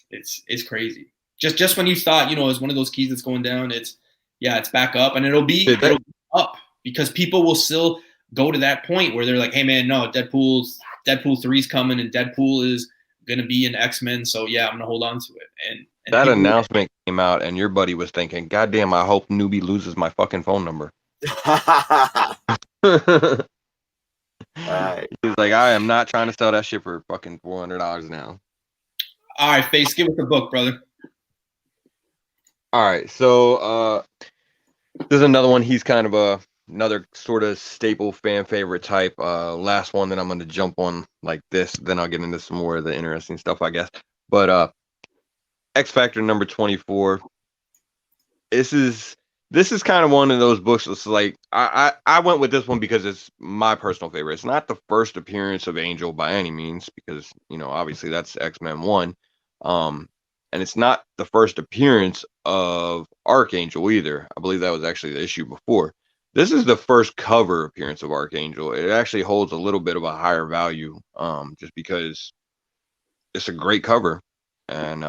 It's crazy. Just when you thought, you know, it's one of those keys that's going down, it's back up, and it'll be up because people will still go to that point where they're like, hey man, no, Deadpool 3's coming and Deadpool is gonna be in X-Men, so yeah, I'm gonna hold on to it. And that announcement came out and your buddy was thinking, God damn, I hope Newbie loses my fucking phone number. Right. He's like, I am not trying to sell that shit for fucking $400 now. All right, Face, give us the book, brother. All right, so this is another one. He's kind of another sort of staple fan favorite type. Last one that I'm going to jump on like this. Then I'll get into some more of the interesting stuff, I guess. But X Factor number 24. This is kind of one of those books that's like I went with this one because it's my personal favorite. It's not the first appearance of Angel by any means, because you know obviously that's X-Men 1. And it's not the first appearance of Archangel either. I believe that was actually the issue before. This is the first cover appearance of Archangel. It actually holds a little bit of a higher value, just because it's a great cover, and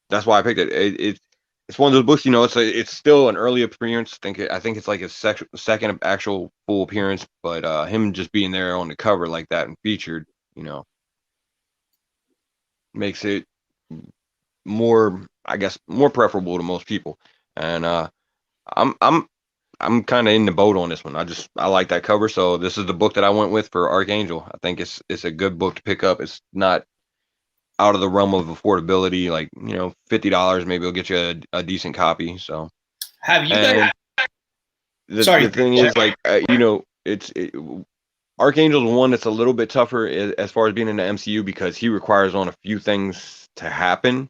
that's why I picked it. It's one of those books, you know. It's still an early appearance. I think it's like his second actual full appearance, but him just being there on the cover like that and featured, you know, makes it more, I guess, more preferable to most people. And I'm kind of in the boat on this one. I like that cover, so this is the book that I went with for Archangel. I think it's a good book to pick up. It's not out of the realm of affordability, like, you know, $50 maybe will get you a decent copy. So have you guys? The thing is, like, you know, Archangel's one that's a little bit tougher as far as being in the MCU because he requires on a few things to happen.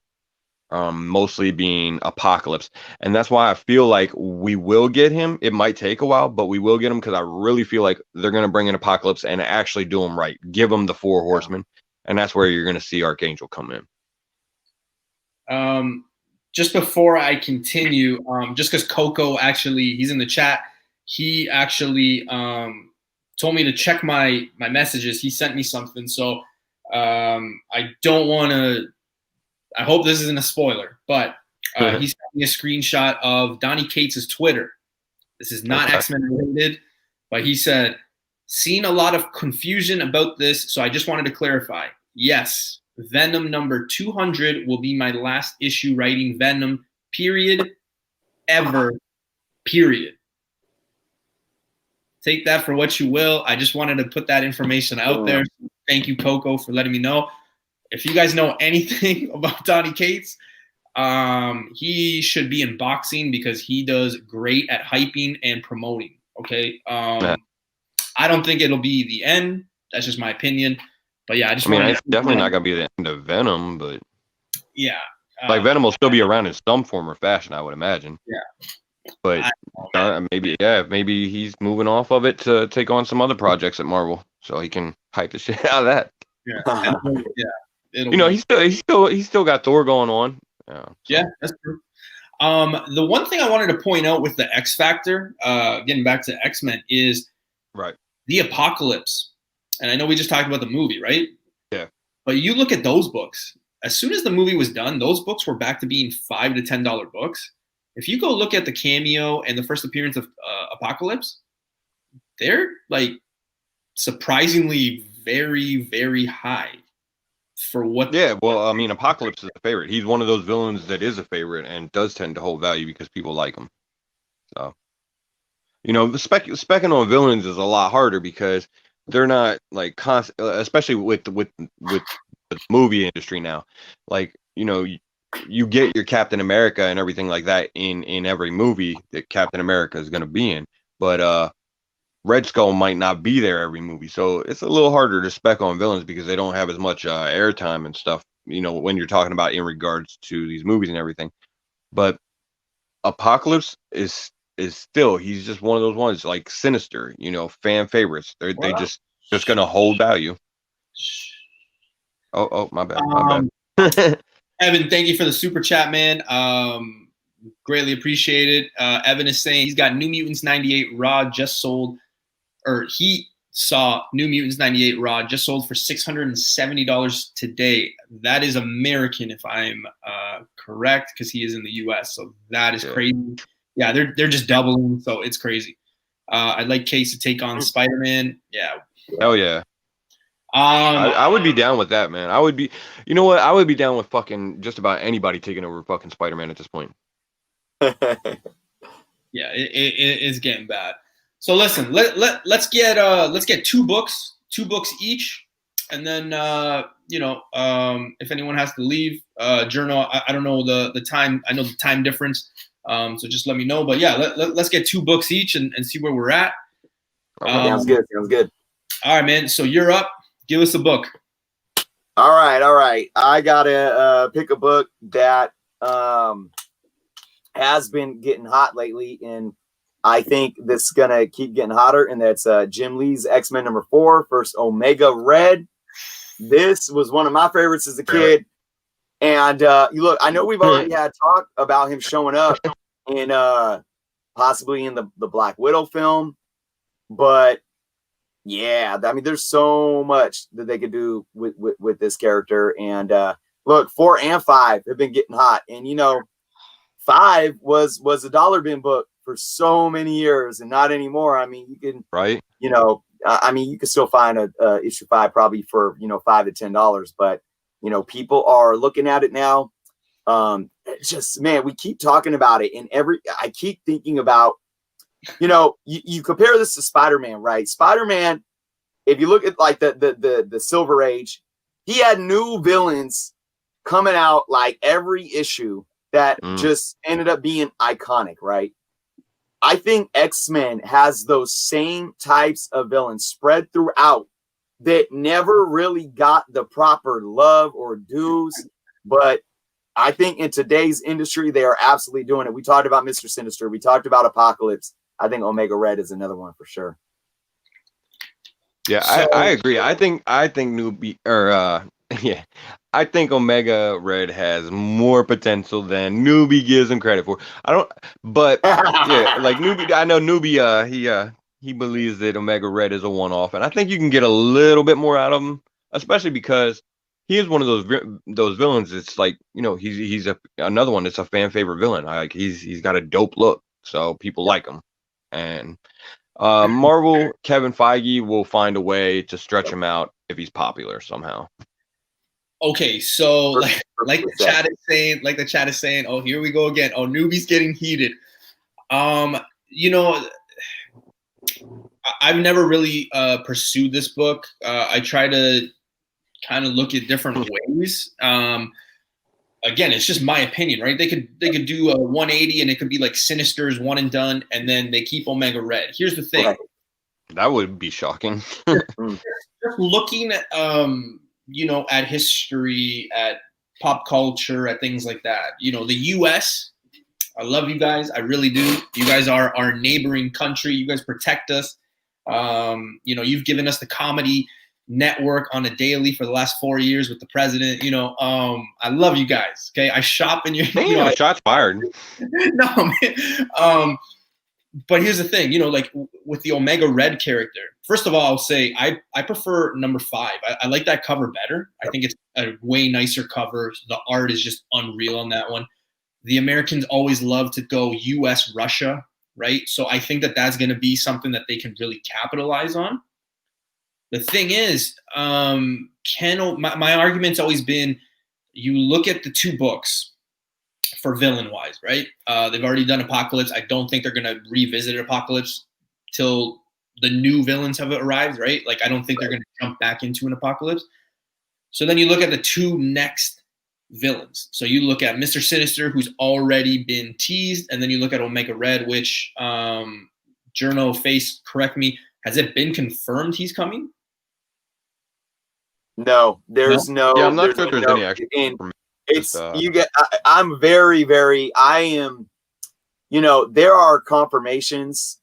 Mostly being Apocalypse, and that's why I feel like we will get him. It might take a while, but we will get him because I really feel like they're going to bring in Apocalypse and actually do him right. Give him the 4 horsemen, and that's where you're going to see Archangel come in. just before I continue, just because Coco actually, he's in the chat, he actually told me to check my messages. He sent me something, so I don't want to. I hope this isn't a spoiler, but he sent me a screenshot of Donny Cates' Twitter. This is not Xmen related, but he said, "Seen a lot of confusion about this, so I just wanted to clarify. Yes, Venom number 200 will be my last issue writing Venom, period, ever, period." Take that for what you will. I just wanted to put that information out there. Thank you, Coco, for letting me know. If you guys know anything about Donny Cates, he should be in boxing because he does great at hyping and promoting. Okay. I don't think it'll be the end. That's just my opinion. But yeah, I mean, it's definitely not gonna be the end of Venom, but yeah, like Venom will still be around in some form or fashion, I would imagine. Yeah, but maybe he's moving off of it to take on some other projects at Marvel, so he can hype the shit out of that. Yeah, he's still got Thor going on. Yeah, that's true. The one thing I wanted to point out with the X Factor, getting back to X-Men, is the Apocalypse. And I know we just talked about the movie, right? Yeah. But you look at those books. As soon as the movie was done, those books were back to being $5 to $10 books. If you go look at the cameo and the first appearance of Apocalypse, they're like surprisingly very, very high for what. Yeah, well, I mean, Apocalypse is a favorite. He's one of those villains that is a favorite and does tend to hold value because people like him. So, specking on villains is a lot harder because they're not like constant, especially with the movie industry now. Like, you get your Captain America and everything like that in every movie that Captain America is going to be in, but Red Skull might not be there every movie, so it's a little harder to spec on villains because they don't have as much airtime and stuff, when you're talking about in regards to these movies and everything. But Apocalypse is still, he's just one of those ones like Sinister, fan favorites. They just going to hold value. Oh, my bad. Evan, thank you for the super chat, man. Greatly appreciated. Evan is saying he's got New Mutants 98 Raw just sold, or he saw New Mutants 98 Raw just sold for $670 today. That is American, if I'm correct, because he is in the US. So that is crazy. Yeah, they're just doubling, so it's crazy. I'd like Case to take on Spider-Man. Yeah. Hell yeah. I would be down with that, man. I would be, I would be down with fucking just about anybody taking over fucking Spider-Man at this point. Yeah, it's getting bad. So listen, let's get two books each, and then if anyone has to leave, Jerno, I don't know the time. I know the time difference, so just let me know. But yeah, let's get two books each and see where we're at. Sounds good. All right, man. So you're up. Give us a book. All right. I gotta pick a book that has been getting hot lately, and I think this is gonna keep getting hotter. And that's Jim Lee's X-Men number 4, First Omega Red. This was one of my favorites as a kid. And look, I know we've already had talk about him showing up in possibly in the Black Widow film, but yeah, I mean, there's so much that they could do with this character. And look, 4 and 5 have been getting hot. And 5 was a dollar bin book for so many years, and not anymore. I mean, you can you can still find a issue 5 probably for $5 to $10, but people are looking at it now. Just, man, we keep talking about it, and I keep thinking about. You compare this to Spider-Man, right? Spider-Man, if you look at like the Silver Age, he had new villains coming out like every issue that just ended up being iconic, right? I think X-Men has those same types of villains spread throughout that never really got the proper love or dues, but I think in today's industry, they are absolutely doing it. We talked about Mr. Sinister. We talked about Apocalypse. I think Omega Red is another one for sure. Yeah, I agree. I think Yeah, I think Omega Red has more potential than Newbie gives him credit for. I don't, but yeah, like Newbie, I know Newbie, he believes that Omega Red is a one-off, and I think you can get a little bit more out of him, especially because he is one of those villains. It's like, he's another one that's a fan favorite villain. Like he's got a dope look, so people like him, and Marvel Kevin Feige will find a way to stretch him out if he's popular somehow. Okay, so like the chat is saying, oh, here we go again. Oh, Newbie's getting heated. You know, I've never really pursued this book. I try to kind of look at different ways. Again, it's just my opinion, right? They could do a 180 and it could be like Sinister's one and done, and then they keep Omega Red. Here's the thing. That would be shocking. Just looking at at history, at pop culture, at things like that. The US, I love you guys. I really do. You guys are our neighboring country. You guys protect us. You've given us the comedy network on a daily for the last 4 years with the president. I love you guys. Okay, I shop in your. Shots fired. No, man. But here's the thing, like with the Omega Red character. First of all, I'll say I prefer number 5. I like that cover better. I think it's a way nicer cover. The art is just unreal on that one. The Americans always love to go U.S. Russia, right? So I think that that's going to be something that they can really capitalize on. The thing is, my argument's always been, you look at the 2 books for villain-wise, right? They've already done Apocalypse. I don't think they're going to revisit Apocalypse till the new villains have arrived, right? Like, I don't think they're going to jump back into an Apocalypse. So then you look at the 2 next villains. So you look at Mr. Sinister, who's already been teased, and then you look at Omega Red, which, Jerno Face, correct me, has it been confirmed he's coming? No, there's no. Yeah, I'm not sure if there's any actual. It's you get. I'm very, very. I am. There are confirmations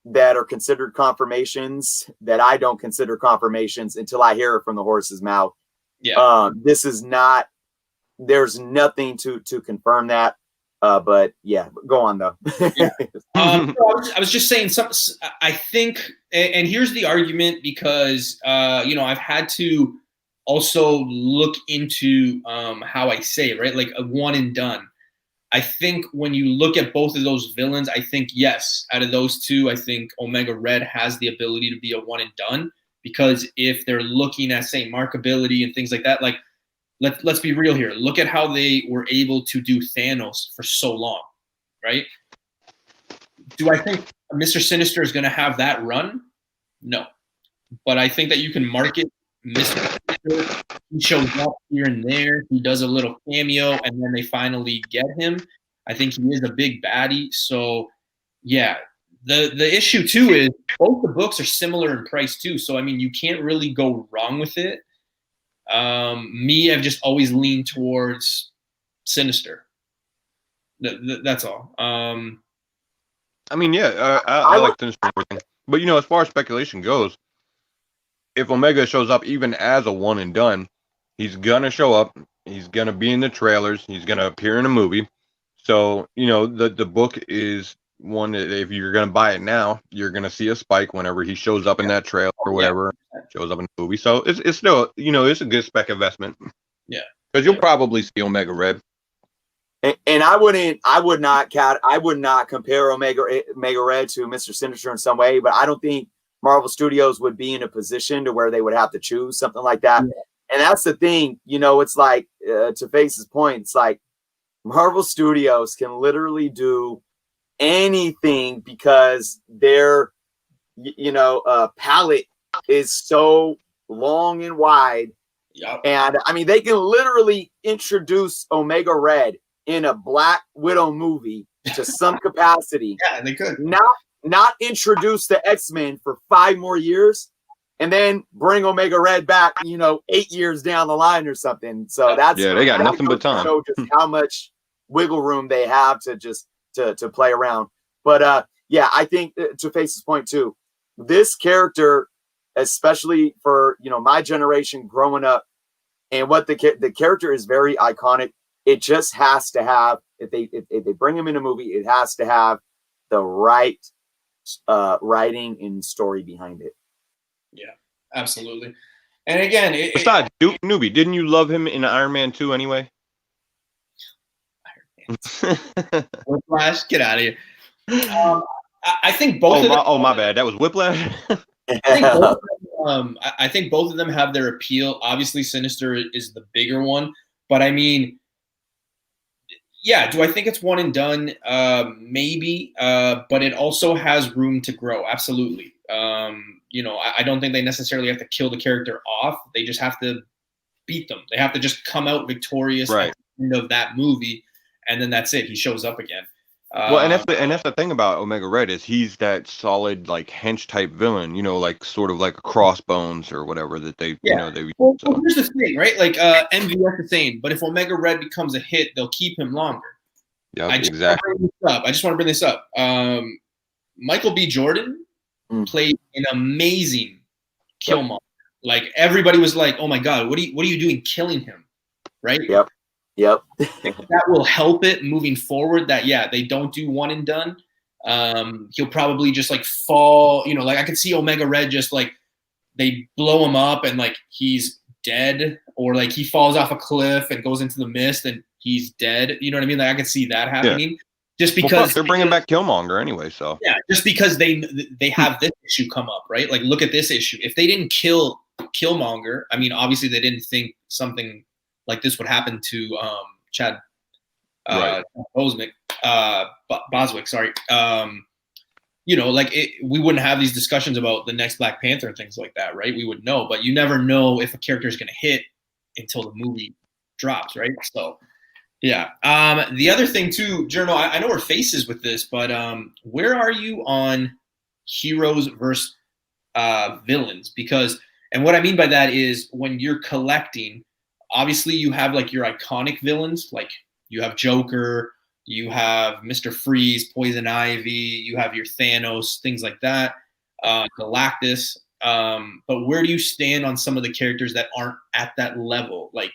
that are considered confirmations that I don't consider confirmations until I hear it from the horse's mouth. Yeah. This is not. There's nothing to confirm that. But yeah, go on though. Yeah. I was just saying I think, and here's the argument, because I've had to also look into how I say it, right? Like a one and done. I think when you look at both of those villains, I think, yes, out of those 2, I think Omega Red has the ability to be a one and done, because if they're looking at, say, marketability and things like that, like, let's be real here. Look at how they were able to do Thanos for so long, right? Do I think Mr. Sinister is going to have that run? No. But I think that you can market Mr. Sinister. He shows up here and there. He does a little cameo, and then they finally get him. I think he is a big baddie. So, yeah. The issue, too, is both the books are similar in price, too. So, I mean, you can't really go wrong with it. I've just always leaned towards Sinister. That's all. I mean, yeah, I like Sinister and everything. But, as far as speculation goes, if Omega shows up even as a one and done, he's going to show up. He's going to be in the trailers. He's going to appear in a movie. So, the book is one that if you're going to buy it now, you're going to see a spike whenever he shows up in that trailer or whatever, shows up in the movie. So it's still, it's a good spec investment. Yeah. Because you'll probably see Omega Red. And I would not compare Omega Red to Mr. Sinister in some way, but I don't think Marvel Studios would be in a position to where they would have to choose something like that. Yeah. And that's the thing, it's like, to Face's point, it's like Marvel Studios can literally do anything because their, palette is so long and wide. Yep. And I mean, they can literally introduce Omega Red in a Black Widow movie to some capacity. Yeah, they could. Not introduce the Xmen for 5 more years and then bring Omega Red back, 8 years down the line or something. So they got nothing but time. Show just how much wiggle room they have to just to play around. But I think to Face's point too, this character, especially for my generation growing up, And what the character is very iconic. It just has to have, if they bring him in a movie, it has to have the right writing and story behind it. Yeah, absolutely. And again, besides Duke Newbie, didn't you love him in Iron Man 2 anyway? Whiplash, get out of here. I think both. My bad. That was Whiplash. I think both of them have their appeal. Obviously, Sinister is the bigger one, but I mean, yeah. Do I think it's one and done? Maybe, but it also has room to grow. Absolutely. You know, I don't think they necessarily have to kill the character off. They just have to beat them. They have to just come out victorious at the end of that movie, and then that's it. He shows up again. Well, and that's the thing about Omega Red is he's that solid like hench type villain, you know, like sort of like a Crossbones or whatever that they you know they. Well, here's the thing, right? Like MVS is saying, but if Omega Red becomes a hit, they'll keep him longer. Yeah, exactly. I just want to bring this up. Michael B. Jordan played an amazing Killmonger. Like everybody was like, "Oh my God, what are you doing killing him?" Right? Yep. That will help it moving forward. That they don't do one and done. He'll probably just like fall. You know, like I could see Omega Red just like they blow him up and like he's dead, or like he falls off a cliff and goes into the mist and he's dead. You know what I mean? Like I could see that happening. Yeah. Just because they're bringing back Killmonger anyway, so just because they have this issue come up, right? Like look at this issue. If they didn't kill Killmonger, I mean, obviously they didn't think something like this would happen to Chad Boswick. Sorry. You know, like we wouldn't have these discussions about the next Black Panther and things like that, right? We would know, but you never know if a character is going to hit until the movie drops, right? So. Yeah. The other thing too, Jerno, I know we're faces with this, but where are you on heroes versus villains? Because, and what I mean by that is when you're collecting, obviously you have like your iconic villains, like you have Joker, you have Mr. Freeze, Poison Ivy, you have your Thanos, things like that, Galactus. But where do you stand on some of the characters that aren't at that level? Like,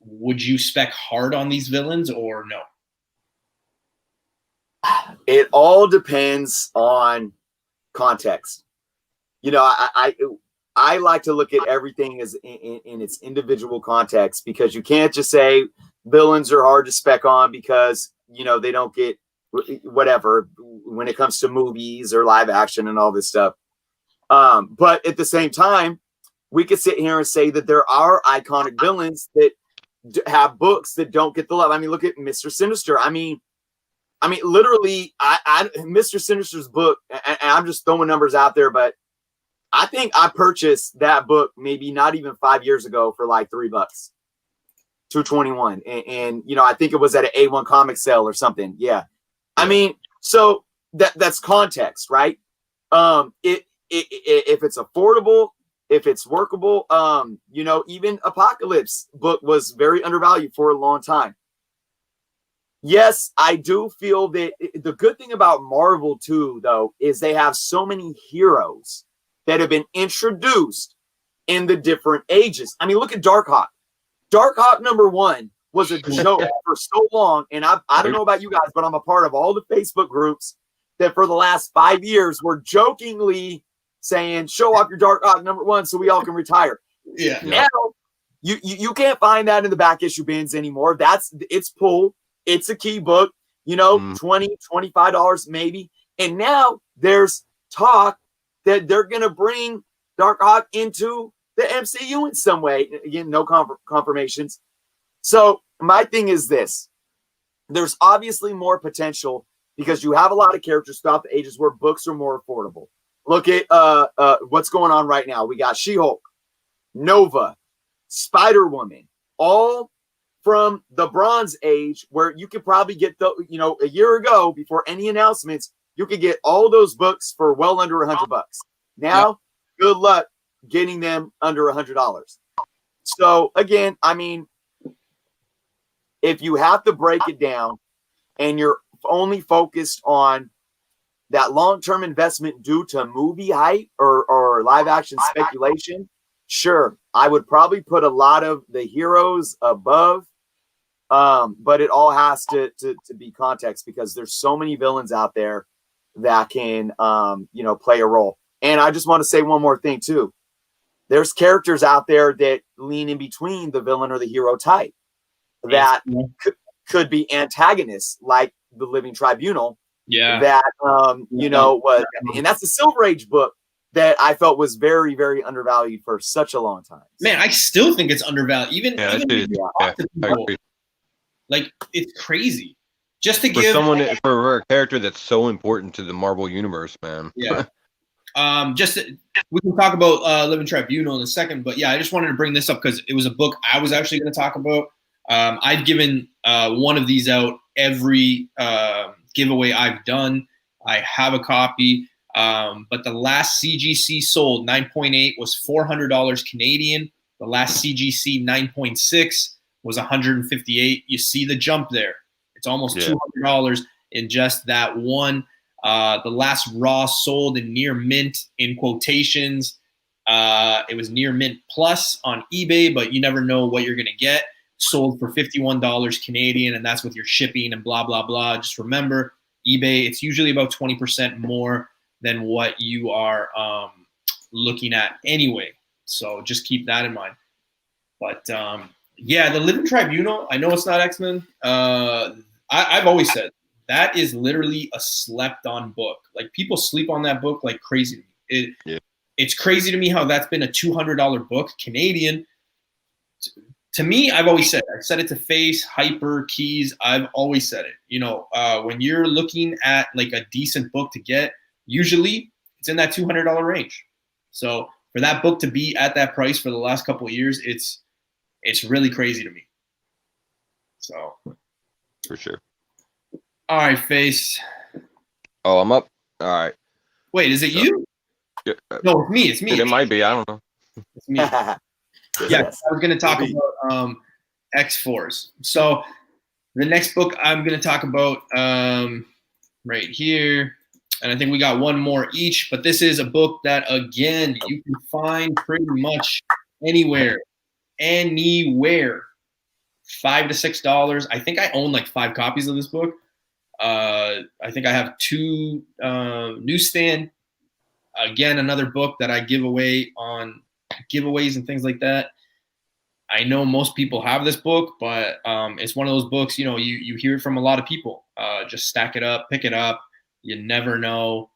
would you spec hard on these villains or no? It all depends on context. You know, I like to look at everything as in its individual context, because you can't just say villains are hard to spec on because, you know, they don't get whatever when it comes to movies or live action and all this stuff. But at the same time, we could sit here and say that there are iconic villains that have books that don't get the love. I mean, look at Mr. Sinister. I mean, literally, I Mr. Sinister's book, and I'm just throwing numbers out there, but I think I purchased that book maybe not even 5 years ago for like $3, $2.21, and you know, I think it was at an A1 comic sale or something. Yeah, I mean, so that's context, right? If it's affordable, if it's workable, you know, even Apocalypse book was very undervalued for a long time. Yes, I do feel that the good thing about Marvel too, though, is they have so many heroes that have been introduced in the different ages. I mean, look at Darkhawk. Darkhawk #1 was a joke for so long. And I don't know about you guys, but I'm a part of all the Facebook groups that for the last 5 years were jokingly saying, show off your Darkhawk #1 so we all can retire. Yeah. Now you can't find that in the back issue bins anymore. It's pulled. It's a key book, you know, $20, $25 maybe. And now there's talk that they're going to bring Darkhawk into the MCU in some way. Again, no confirmations. So my thing is this. There's obviously more potential because you have a lot of characters throughout the ages where books are more affordable. Look at what's going on right now. We got She-Hulk, Nova, Spider-Woman, all from the Bronze Age, where you could probably get a year ago before any announcements, you could get all those books for well under $100. Now, good luck getting them under $100. So again, I mean, if you have to break it down and you're only focused on that long-term investment due to movie hype or live action speculation, sure, I would probably put a lot of the heroes above, but it all has to be context, because there's so many villains out there that can, play a role. And I just want to say one more thing too. There's characters out there that lean in between the villain or the hero type that could be antagonists, like the Living Tribunal. Yeah. That, was, and that's the Silver Age book that I felt was very, very undervalued for such a long time. Man, I still think it's undervalued. Even people, like, it's crazy. Just to for give someone for a character that's so important to the Marvel universe, man. Yeah. We can talk about Living Tribunal in a second, but yeah, I just wanted to bring this up because it was a book I was actually going to talk about. I've given one of these out every giveaway I've done. I have a copy, but the last CGC sold 9.8 was $400 Canadian. The last CGC 9.6 was 158. You see the jump there. It's almost $200 in just that one. The last raw sold in near mint, in quotations. It was near mint plus on eBay, but you never know what you're going to get. Sold for $51 Canadian, and that's with your shipping and blah, blah, blah. Just remember, eBay, it's usually about 20% more than what you are looking at anyway. So just keep that in mind. But yeah, the Living Tribunal, I know it's not Xmen. I've always said that is literally a slept-on book. Like, people sleep on that book like crazy. It's crazy to me how that's been a $200 book Canadian. To me, I've always said, I've said it to Face, Hyper, Keys. I've always said it. When you're looking at like a decent book to get, usually it's in that $200 range. So for that book to be at that price for the last couple of years, it's really crazy to me. So For sure. All right, Face. Oh, I'm up. All right. Wait, is it you? Yeah, No, it's me. It's me. It might be. I don't know. It's me. Yes, I was going to talk about X-Force. So the next book I'm going to talk about right here, and I think we got one more each, but this is a book that, again, you can find pretty much anywhere. $5 to $6. I think I own like 5 copies of this book. I think I have 2 newsstand. Again, another book that I give away on giveaways and things like that. I know most people have this book, but it's one of those books, you hear it from a lot of people. Just stack it up, pick it up. You never know.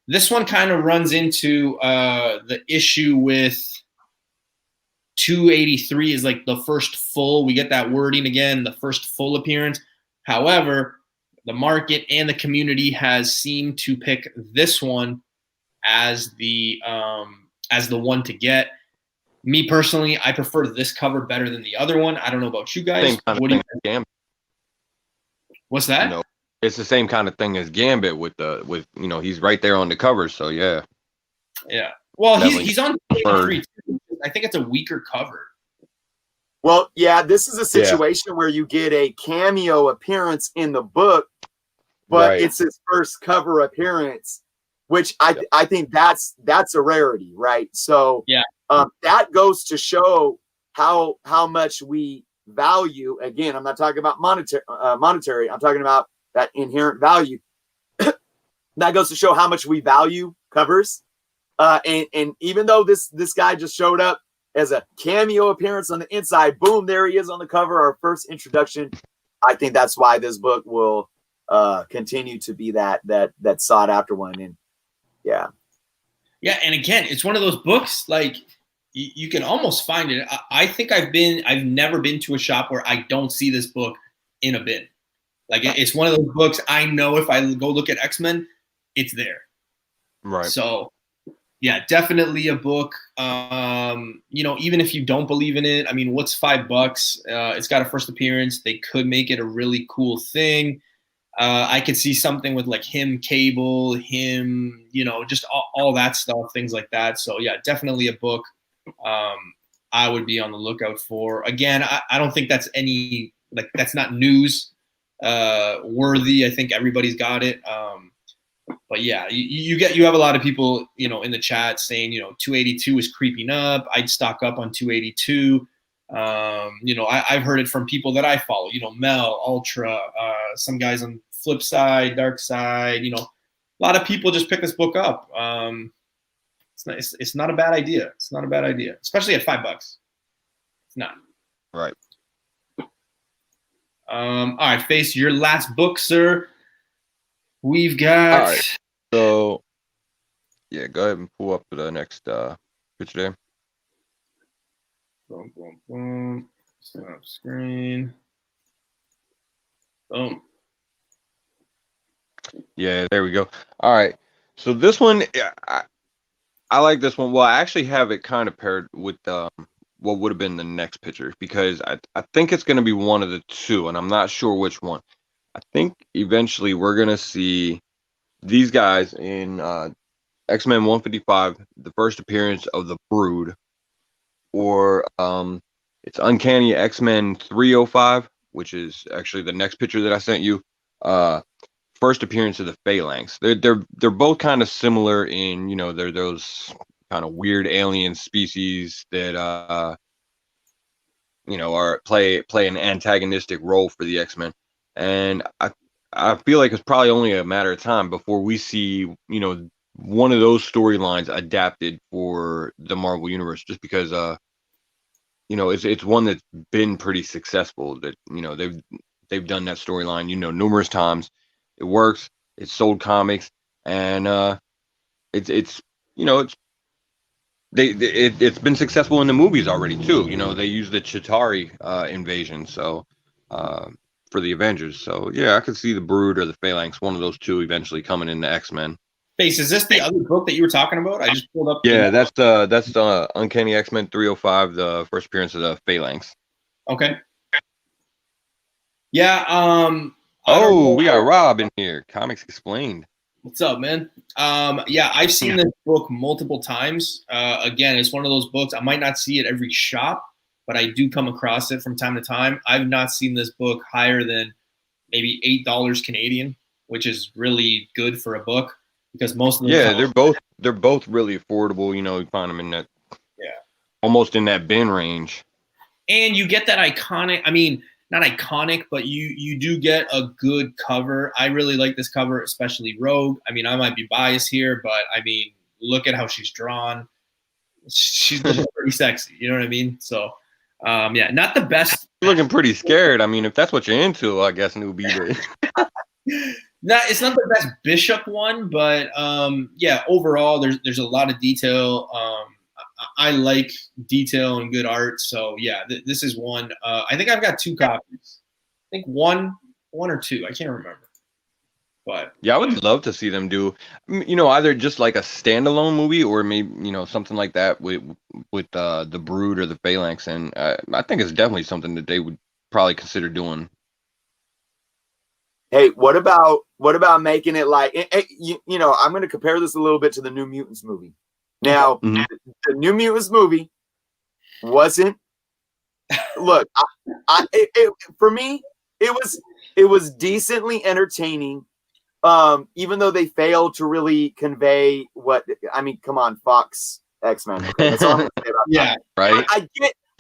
This one kind of runs into the issue with 283 is like the first full. We get that wording again, the first full appearance. However, the market and the community has seemed to pick this one as the one to get. Me personally, I prefer this cover better than the other one. I don't know about you guys. Same kind of thing as Gambit. What's that? It's the same kind of thing as Gambit with he's right there on the cover. So yeah. Yeah. Well, Definitely he's on 3 too. I think it's a weaker cover. Well, yeah, this is a situation where you get a cameo appearance in the book, but it's his first cover appearance, which I think that's a rarity, right? So that goes to show how much we value. Again, I'm not talking about monetary. I'm talking about that inherent value. That goes to show how much we value covers. And even though this guy just showed up as a cameo appearance on the inside, boom, there he is on the cover, our first introduction. I think that's why this book will continue to be that sought after one. And yeah, and again, it's one of those books like you can almost find it. I think I've never been to a shop where I don't see this book in a bin. Like, it's one of those books I know if I go look at Xmen, it's there. Right. So yeah, definitely a book. Even if you don't believe in it, I mean, what's $5? It's got a first appearance. They could make it a really cool thing. I could see something with like him, Cable, him, just all that stuff, things like that. So yeah, definitely a book I would be on the lookout for. Again, I don't think that's that's not news worthy. I think everybody's got it. But yeah, you have a lot of people, you know, in the chat saying, you know, 282 is creeping up. I'd stock up on 282. You know, I've heard it from people that I follow, you know, Mel, Ultra, some guys on Flip Side, Dark Side, you know, a lot of people just pick this book up. It's not a bad idea. It's not a bad idea, especially at $5. It's not. Right. All right, Face, your last book, sir. We've got. All right. So, yeah, go ahead and pull up the next picture there. Boom, boom, boom. Stop screen. Boom. Yeah, there we go. All right. So this one, I like this one. Well, I actually have it kind of paired with what would have been the next picture, because I think it's going to be one of the two, and I'm not sure which one. I think eventually we're going to see these guys in Xmen 155, the first appearance of the Brood, or it's Uncanny Xmen 305, which is actually the next picture that I sent you. First appearance of the Phalanx. They're both kind of similar in, you know, they're those kind of weird alien species that you know, play an antagonistic role for the X-Men. And I feel like it's probably only a matter of time before we see, you know, one of those storylines adapted for the Marvel Universe, just because you know, it's one that's been pretty successful. That, you know, they've done that storyline, you know, numerous times. It works. It's sold comics, and it's you know, it's been successful in the movies already too. You know, they used the Chitauri invasion, so for the Avengers. So yeah, I could see the Brood or the Phalanx, one of those two, eventually coming into X-Men. Face, is this the other book that you were talking about? I just pulled up. Yeah, that's the Uncanny X-Men 305, the first appearance of the Phalanx. Okay. Yeah. Oh, we got Rob in here. Comics Explained. What's up, man? Yeah, I've seen this book multiple times. Again, it's one of those books. I might not see it every shop, but I do come across it from time to time. I've not seen this book higher than maybe $8 Canadian, which is really good for a book, because most of them. They're both really affordable. You know, you find them in that almost in that bin range. And you get that iconic. I mean, not iconic, but you do get a good cover. I really like this cover, especially Rogue. I mean, I might be biased here, but I mean, look at how she's drawn. She's pretty sexy. You know what I mean? So, yeah, not the best. Looking pretty scared. I mean, if that's what you're into, I guess it would be there. It's not the best Bishop one, but yeah, overall, there's a lot of detail. I like detail and good art, so yeah, this is one. I think I've got 2 copies. I think one or two. I can't remember. But yeah, I would love to see them do, you know, either just like a standalone movie, or maybe, you know, something like that with the Brood or the Phalanx. And I think it's definitely something that they would probably consider doing. Hey, what about making it like, you know, I'm going to compare this a little bit to the New Mutants movie. Now, the New Mutants movie wasn't. Look, for me, it was decently entertaining. Even though they failed to really convey what I mean. Come on, Fox X-Men. Okay, that's all I'm gonna say about yeah, that. Right.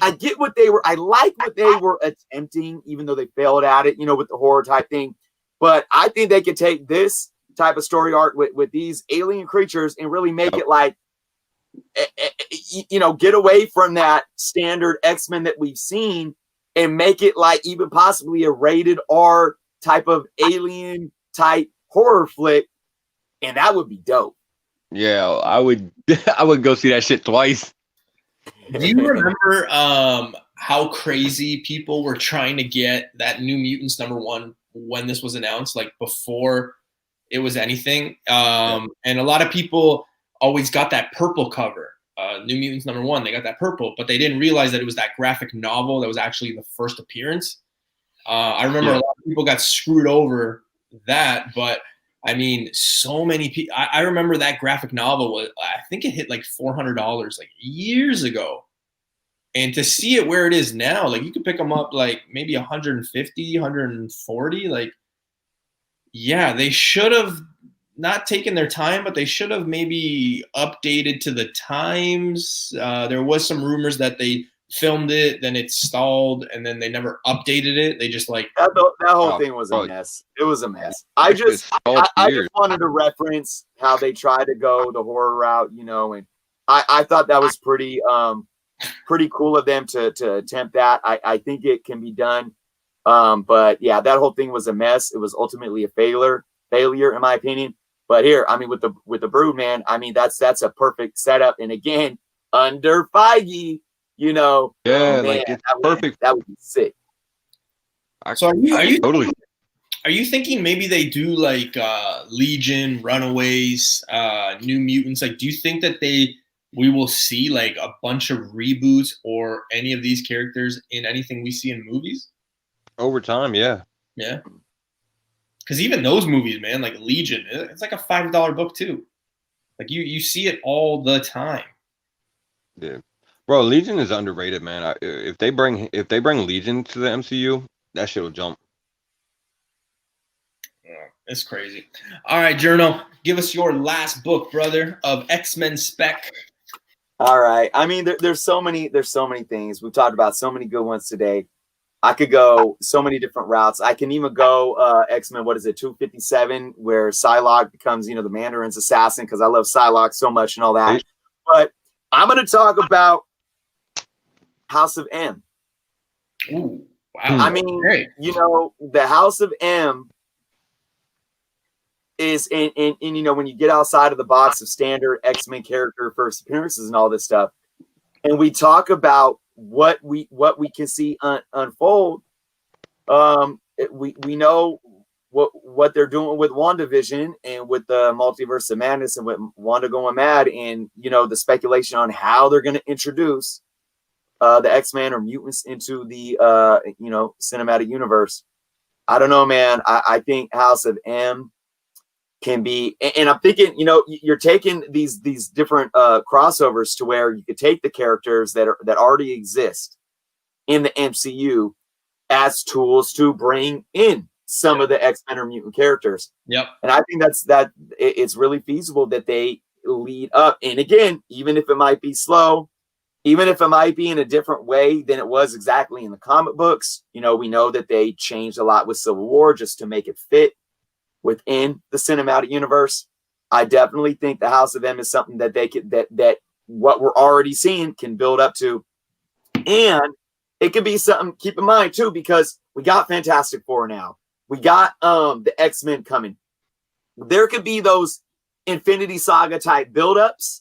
I get what they were. I like what they were attempting, even though they failed at it. You know, with the horror type thing. But I think they could take this type of story art with these alien creatures and really make it like, you know, get away from that standard X-Men that we've seen and make it like even possibly a rated R type of alien type horror flick, and that would be dope. Yeah, I would go see that shit twice. Do you remember how crazy people were trying to get that New Mutants #1 when this was announced, like before it was anything? And a lot of people always got that purple cover. New Mutants #1, they got that purple, but they didn't realize that it was that graphic novel that was actually the first appearance. I remember a lot of people got screwed over that, but I mean, so many people. I remember that graphic novel was, I think it hit like $400 like years ago. And to see it where it is now, like you could pick them up like maybe 150, 140. Like, yeah, they should have not taken their time, but they should have maybe updated to the times. There was some rumors that they filmed it, then it stalled, and then they never updated it. They just like that whole thing was a mess. It was a mess. I just wanted to reference how they tried to go the horror route, you know, and I thought that was pretty cool of them to attempt that. I think it can be done. But yeah, that whole thing was a mess. It was ultimately a failure in my opinion. But here, I mean, with the Brood, man, I mean, that's a perfect setup. And again, under Feige, you know, yeah, man, like it's perfect. That would be sick. So are you thinking maybe they do like Legion, Runaways, New Mutants? Like, do you think that we will see like a bunch of reboots or any of these characters in anything we see in movies? Over time, yeah. Yeah. Because even those movies, man, like Legion, it's like a $5 book too. Like you see it all the time. Yeah. Bro, Legion is underrated, man. If they bring Legion to the MCU, that shit will jump. Yeah, it's crazy. All right, Jerno, give us your last book, brother, of Xmen Spec. All right. I mean, there's so many things. We've talked about so many good ones today. I could go so many different routes. I can even go X-Men, 257, where Psylocke becomes, you know, the Mandarin's assassin, because I love Psylocke so much and all that. Right. But I'm going to talk about House of M. Ooh, wow. I mean, you know, the House of M is in, you know, when you get outside of the box of standard X-Men character first appearances and all this stuff, and we talk about what we can see unfold, we know what they're doing with WandaVision and with the Multiverse of Madness and with Wanda going mad, and you know, the speculation on how they're going to introduce the X-Men or mutants into the you know, cinematic universe. I don't know, man. I think House of M can be, and I'm thinking, you know, you're taking these different crossovers to where you could take the characters that already exist in the MCU as tools to bring in some of the X-Men or mutant characters. Yep. And I think it's really feasible that they lead up. And again, even if it might be slow, even if it might be in a different way than it was exactly in the comic books, you know, we know that they changed a lot with Civil War just to make it fit within the cinematic universe. I definitely think the House of M is something that they could, that what we're already seeing can build up to. And it could be something, keep in mind too, because we got Fantastic Four now. We got the X-Men coming. There could be those Infinity Saga type buildups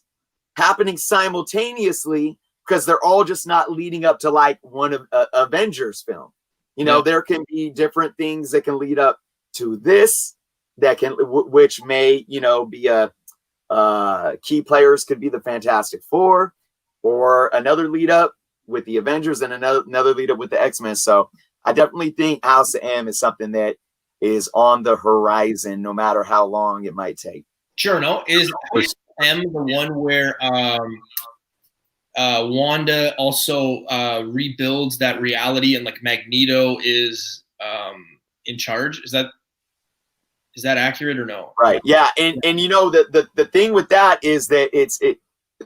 happening simultaneously, because they're all just not leading up to like one of Avengers film. You know, there can be different things that can lead up to this, that can, which may, you know, be key players could be the Fantastic Four, or another lead up with the Avengers, and another lead up with the X-Men. So I definitely think House of M is something that is on the horizon, no matter how long it might take. Sure. No, is House of M the one where Wanda also rebuilds that reality, and like Magneto is in charge? Is that accurate or no? Right. Yeah. And you know, the thing with that is that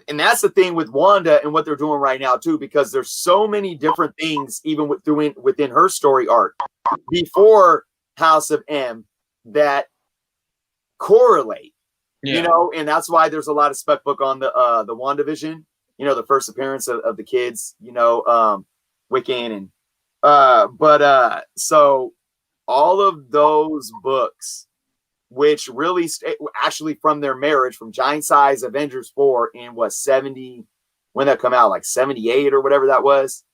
and that's the thing with Wanda and what they're doing right now too, because there's so many different things even within her story arc before House of M that correlate. You know, and that's why there's a lot of spec book on the WandaVision, you know, the first appearance of the kids, you know, Wiccan, and so all of those books, which really actually from their marriage, from Giant Size Avengers 4 in 70, when that come out, like 78 or whatever that was,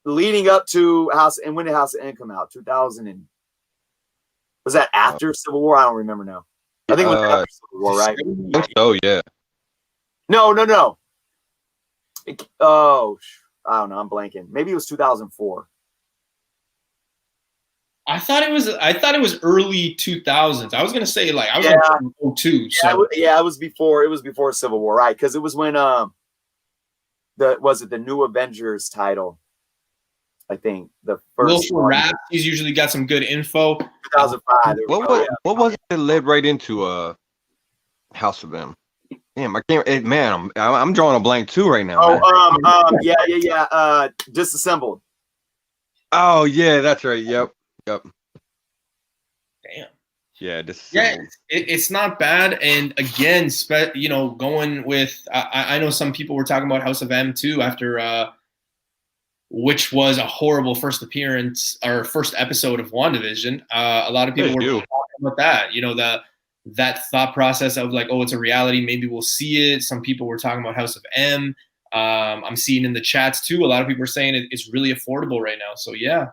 leading up to when did House of M come out? 2000, and was that after Civil War? I don't remember now. I think it was after Civil War, right? Oh yeah. No. I don't know. I'm blanking. Maybe it was 2004. I thought it was early 2000s. I was gonna say like I was in 02. So it was before Civil War, right? Because it was when the New Avengers title I think the Will first for one. Rap, he's usually got some good info. 2005. What was it that led right into House of M? Damn, I can't. Man, I'm drawing a blank too right now. Yeah. Disassembled. Oh yeah, that's right. Yep. Damn. Yeah, it's not bad. And again, going with I know some people were talking about House of M too after which was a horrible first appearance or first episode of WandaVision. A lot of people were talking about that. That thought process of like, oh, it's a reality. Maybe we'll see it. Some people were talking about House of M. I'm seeing in the chats too. A lot of people are saying it's really affordable right now. So yeah,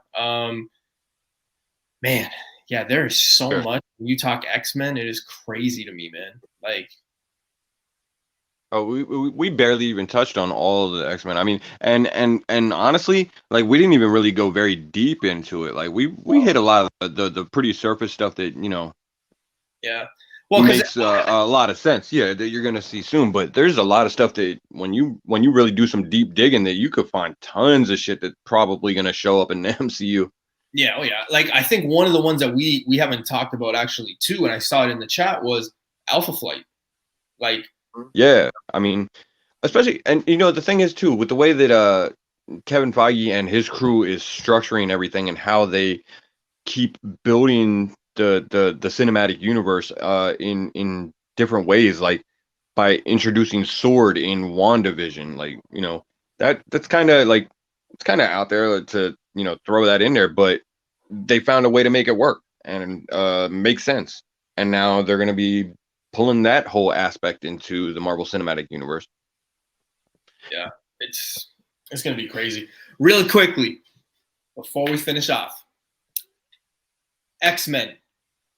man, yeah, there is so much. When you talk Xmen, it is crazy to me, man. Like, oh, we barely even touched on all of the X-Men. I mean, and honestly, like we didn't even really go very deep into it. Like we hit a lot of the pretty surface stuff that yeah. Well, makes a lot of sense. Yeah, that you're gonna see soon. But there's a lot of stuff that when you really do some deep digging, that you could find tons of shit that's probably gonna show up in the MCU. Yeah, oh yeah. Like I think one of the ones that we haven't talked about actually too, and I saw it in the chat, was Alpha Flight. Like, yeah, I mean, especially, and the thing is too, with the way that Kevin Feige and his crew is structuring everything and how they keep building the cinematic universe in different ways, like by introducing Sword in WandaVision, like that's kind of like, it's kind of out there to throw that in there, but they found a way to make it work and make sense, and now they're going to be pulling that whole aspect into the Marvel Cinematic Universe. Yeah, it's going to be crazy. Really quickly before we finish off, X-Men,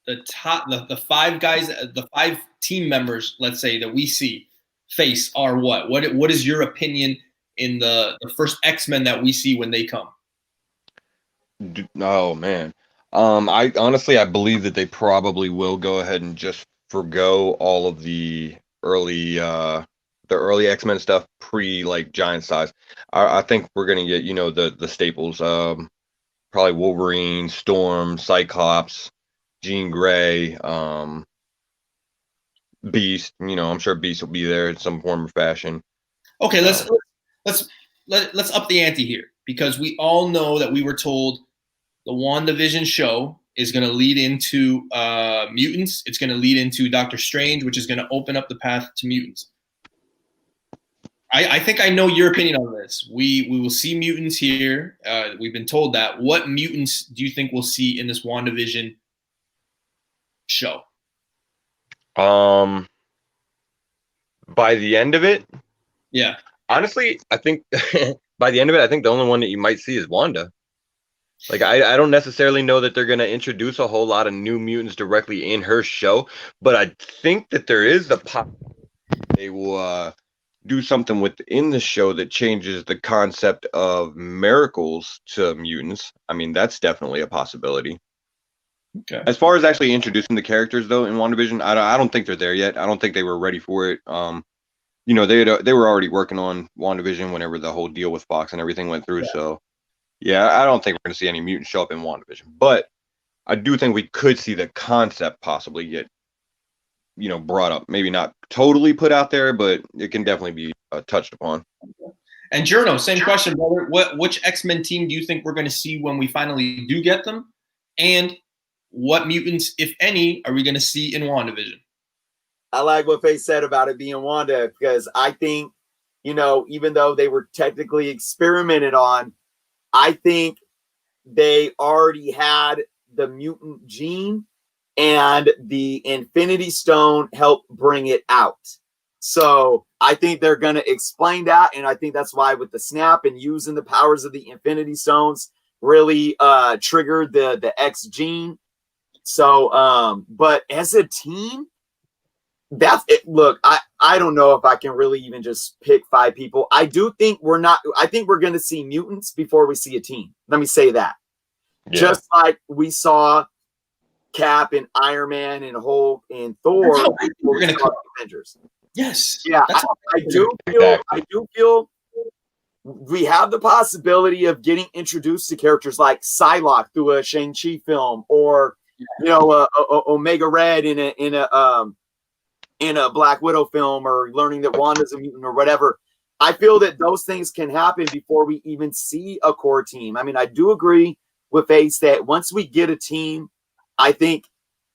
the five guys, the 5 team members, let's say, that we see face are what? What is your opinion in the first X-Men that we see when they come? Oh man, I honestly believe that they probably will go ahead and just forgo all of the early X-Men stuff pre like giant size. I think we're gonna get the staples, probably Wolverine, Storm, Cyclops, Jean Grey, Beast. I'm sure Beast will be there in some form or fashion. Okay, let's up the ante here, because we all know that we were told the WandaVision show is going to lead into mutants. It's going to lead into Doctor Strange, which is going to open up the path to mutants. I think I know your opinion on this. We will see mutants here. We've been told that. What mutants do you think we'll see in this WandaVision show? By the end of it, yeah. Honestly, I think by the end of it, I think the only one that you might see is Wanda. Like, I don't necessarily know that they're going to introduce a whole lot of new mutants directly in her show, but I think that there is the they will do something within the show that changes the concept of miracles to mutants. I mean, that's definitely a possibility. Okay. As far as actually introducing the characters, though, in WandaVision, I don't think they're there yet. I don't think they were ready for it. They were already working on WandaVision whenever the whole deal with Fox and everything went through. Yeah. So, yeah, I don't think we're going to see any mutants show up in WandaVision. But I do think we could see the concept possibly get, brought up. Maybe not totally put out there, but it can definitely be touched upon. And Jerno, same question, brother. Which X-Men team do you think we're going to see when we finally do get them? And what mutants, if any, are we going to see in WandaVision? I like what Faye said about it being Wanda, because I think, even though they were technically experimented on, I think they already had the mutant gene, and the Infinity Stone helped bring it out. So I think they're going to explain that. And I think that's why with the snap and using the powers of the Infinity Stones really triggered the X gene. So, but as a team, that's it. Look, I don't know if I can really even just pick 5 people. I think we're going to see mutants before we see a team. Let me say that. Yeah. Just like we saw Cap and Iron Man and Hulk and Thor. We're going to see Avengers. Yes. Yeah. I do feel we have the possibility of getting introduced to characters like Psylocke through a Shang-Chi film, or Omega Red in a Black Widow film, or learning that Wanda's a mutant or whatever. I feel that those things can happen before we even see a core team. I mean, I do agree with Ace that once we get a team, I think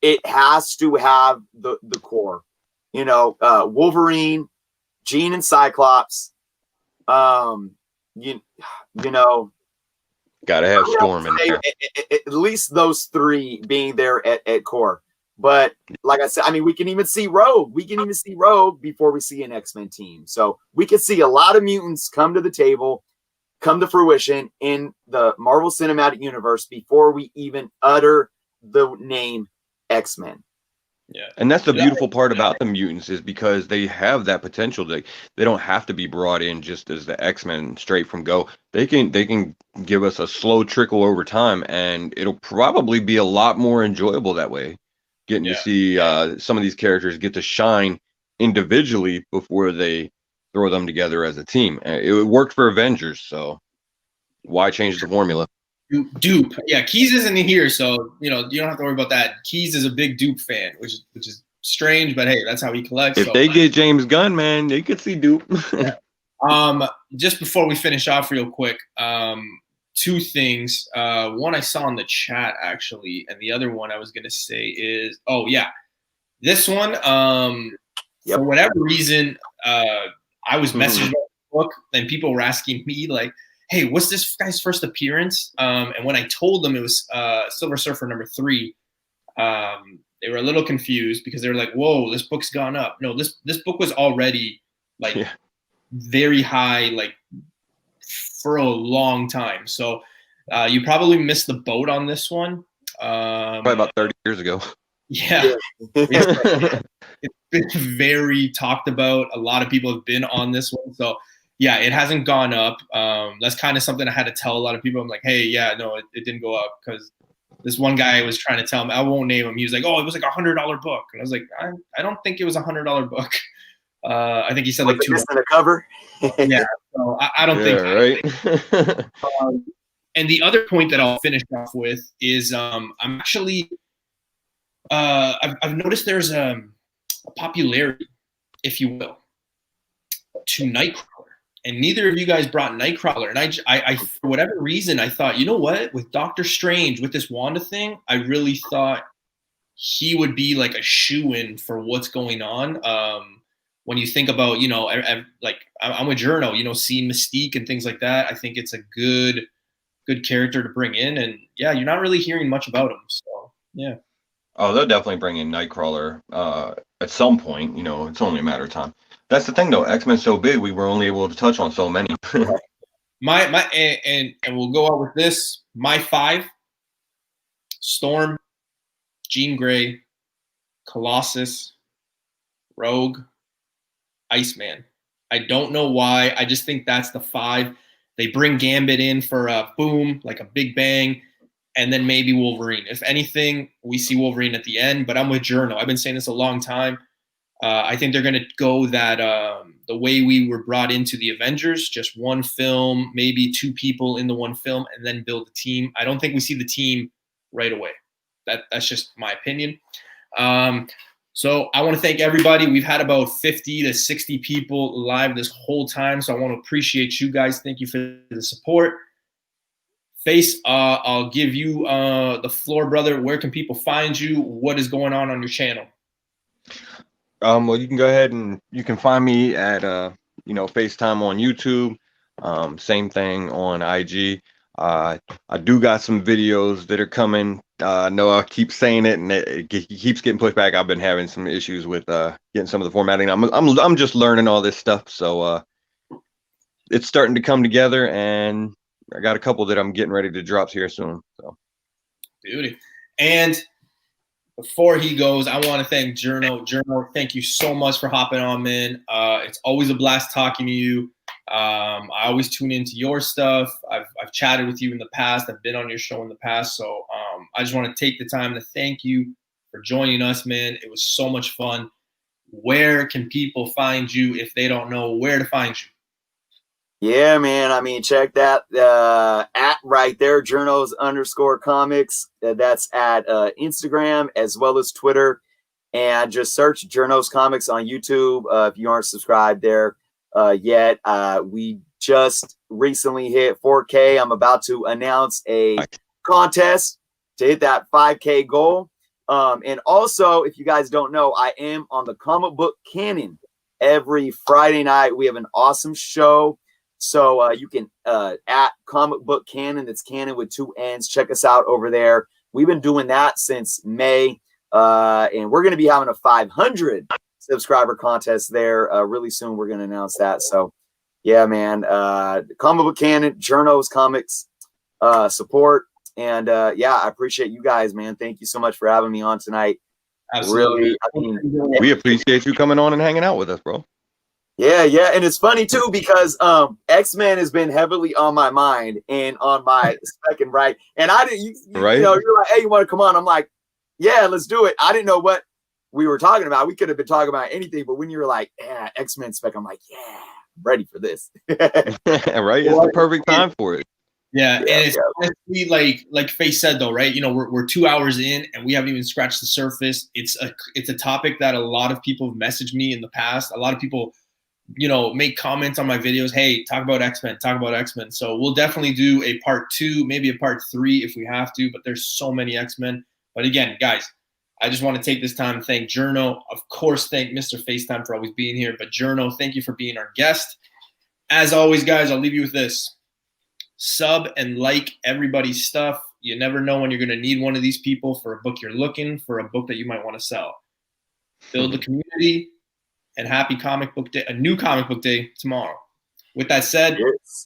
it has to have the core. Wolverine, Jean and Cyclops. You know, gotta have Storm in there. At least those three being there at core. But like I said, I mean, we can even see Rogue. We can even see Rogue before we see an X-Men team. So we could see a lot of mutants come to the table, come to fruition in the Marvel Cinematic Universe before we even utter the name X-Men. Yeah, and that's the beautiful part about the mutants, is because they have that potential. They don't have to be brought in just as the X-Men straight from go. They can give us a slow trickle over time, and it'll probably be a lot more enjoyable that way. Getting to see some of these characters get to shine individually before they throw them together as a team. It worked for Avengers, so why change the formula? Dupe. Yeah, Keys isn't here, so you don't have to worry about that. Keys is a big Dupe fan, which is strange, but hey, that's how he collects. If they get James Gunn, man, they could see Dupe. Just before we finish off real quick, two things. One I saw in the chat actually, and the other one I was gonna say is, this one. For whatever reason, I was messaging the book, and people were asking me like, hey, what's this guy's first appearance? And when I told them it was Silver Surfer #3, they were a little confused because they were like, whoa, this book's gone up. No, this book was already like very high, like for a long time. So you probably missed the boat on this one. Probably about 30 years ago. Yeah. It's been very talked about. A lot of people have been on this one. So yeah, it hasn't gone up. That's kind of something I had to tell a lot of people. I'm like, hey, no, it didn't go up, because this one guy was trying to tell me, I won't name him. He was like, oh, it was like $100 book. And I was like, I don't think it was $100 book. I think he said like $200. The cover. Yeah, so I don't think. Right. And the other point that I'll finish off with is I'm actually I've noticed there's a popularity, if you will, to Nightcrawler. And neither of you guys brought Nightcrawler. And I for whatever reason, I thought, you know what? With Doctor Strange, with this Wanda thing, I really thought he would be like a shoo-in for what's going on. When you think about, I'm with Jerno, seeing Mystique and things like that, I think it's a good character to bring in. And yeah, you're not really hearing much about him. So yeah. Oh, they'll definitely bring in Nightcrawler at some point. It's only a matter of time. That's the thing, though. X-Men's so big, we were only able to touch on so many. And we'll go out with this. My 5: Storm, Jean Grey, Colossus, Rogue, Iceman. I don't know why. I just think that's the 5. They bring Gambit in for a boom, like a big bang, and then maybe Wolverine. If anything, we see Wolverine at the end, but I'm with Jerno. I've been saying this a long time. I think they're going to go that the way we were brought into the Avengers, just one film, maybe 2 people in the one film, and then build a team. I don't think we see the team right away. That's just my opinion. So I want to thank everybody. We've had about 50 to 60 people live this whole time, so I want to appreciate you guys. Thank you for the support. Face, I'll give you the floor, brother. Where can people find you? What is going on your channel? Well, you can go ahead and you can find me at FaceTime on YouTube. Same thing on IG. I do got some videos that are coming. I know I keep saying it, and it keeps getting pushed back. I've been having some issues with getting some of the formatting. I'm just learning all this stuff, so it's starting to come together, and I got a couple that I'm getting ready to drop here soon. So, beauty. And before he goes, I want to thank Jerno. Jerno, thank you so much for hopping on, man. It's always a blast talking to you. I always tune into your stuff. I've chatted with you in the past. I've been on your show in the past. So I just want to take the time to thank you for joining us, man. It was so much fun. Where can people find you if they don't know where to find you? Yeah, man. I mean, check that at right there, Jernos_comics. That's at Instagram as well as Twitter. And just search Jerno's Comics on YouTube if you aren't subscribed there yet. We just recently hit 4K. I'm about to announce a contest to hit that 5K goal. And also, if you guys don't know, I am on the Comic Book Canon every Friday night. We have an awesome show. So you can at Comic Book Canon, that's Canon with 2 N's. Check us out over there. We've been doing that since May. And we're going to be having a 500 subscriber contest there really soon. We're going to announce that. So, yeah, man. Comic Book Canon, Jerno's Comics, support. And, yeah, I appreciate you guys, man. Thank you so much for having me on tonight. Absolutely. Really, I mean, We appreciate you coming on and hanging out with us, bro. yeah, yeah. And it's funny, too, because Xmen has been heavily on my mind and on my second right. And I didn't, you know, you're like, hey, you want to come on? I'm like, yeah, let's do it. I didn't know what we were talking about. We could have been talking about anything, but when you were like, yeah, Xmen Spec, I'm like, yeah, I'm ready for this. Right? It's the perfect time for it. Yeah, and it's honestly like Faye said though, right? You know, we're 2 hours in and we haven't even scratched the surface. It's a topic that a lot of people have messaged me in the past. A lot of people, you know, make comments on my videos. Hey, talk about Xmen, talk about Xmen. So we'll definitely do a part 2, maybe a part 3 if we have to. But there's so many Xmen. But again, guys, I just want to take this time to thank Jerno. Of course, thank Mr. FaceTime for always being here. But Jerno, thank you for being our guest. As always, guys, I'll leave you with this. Sub and like everybody's stuff. You never know when you're going to need one of these people for a book you're looking for, a book that you might want to sell. Build a community, and happy comic book day, a new comic book day tomorrow. With that said, Yes.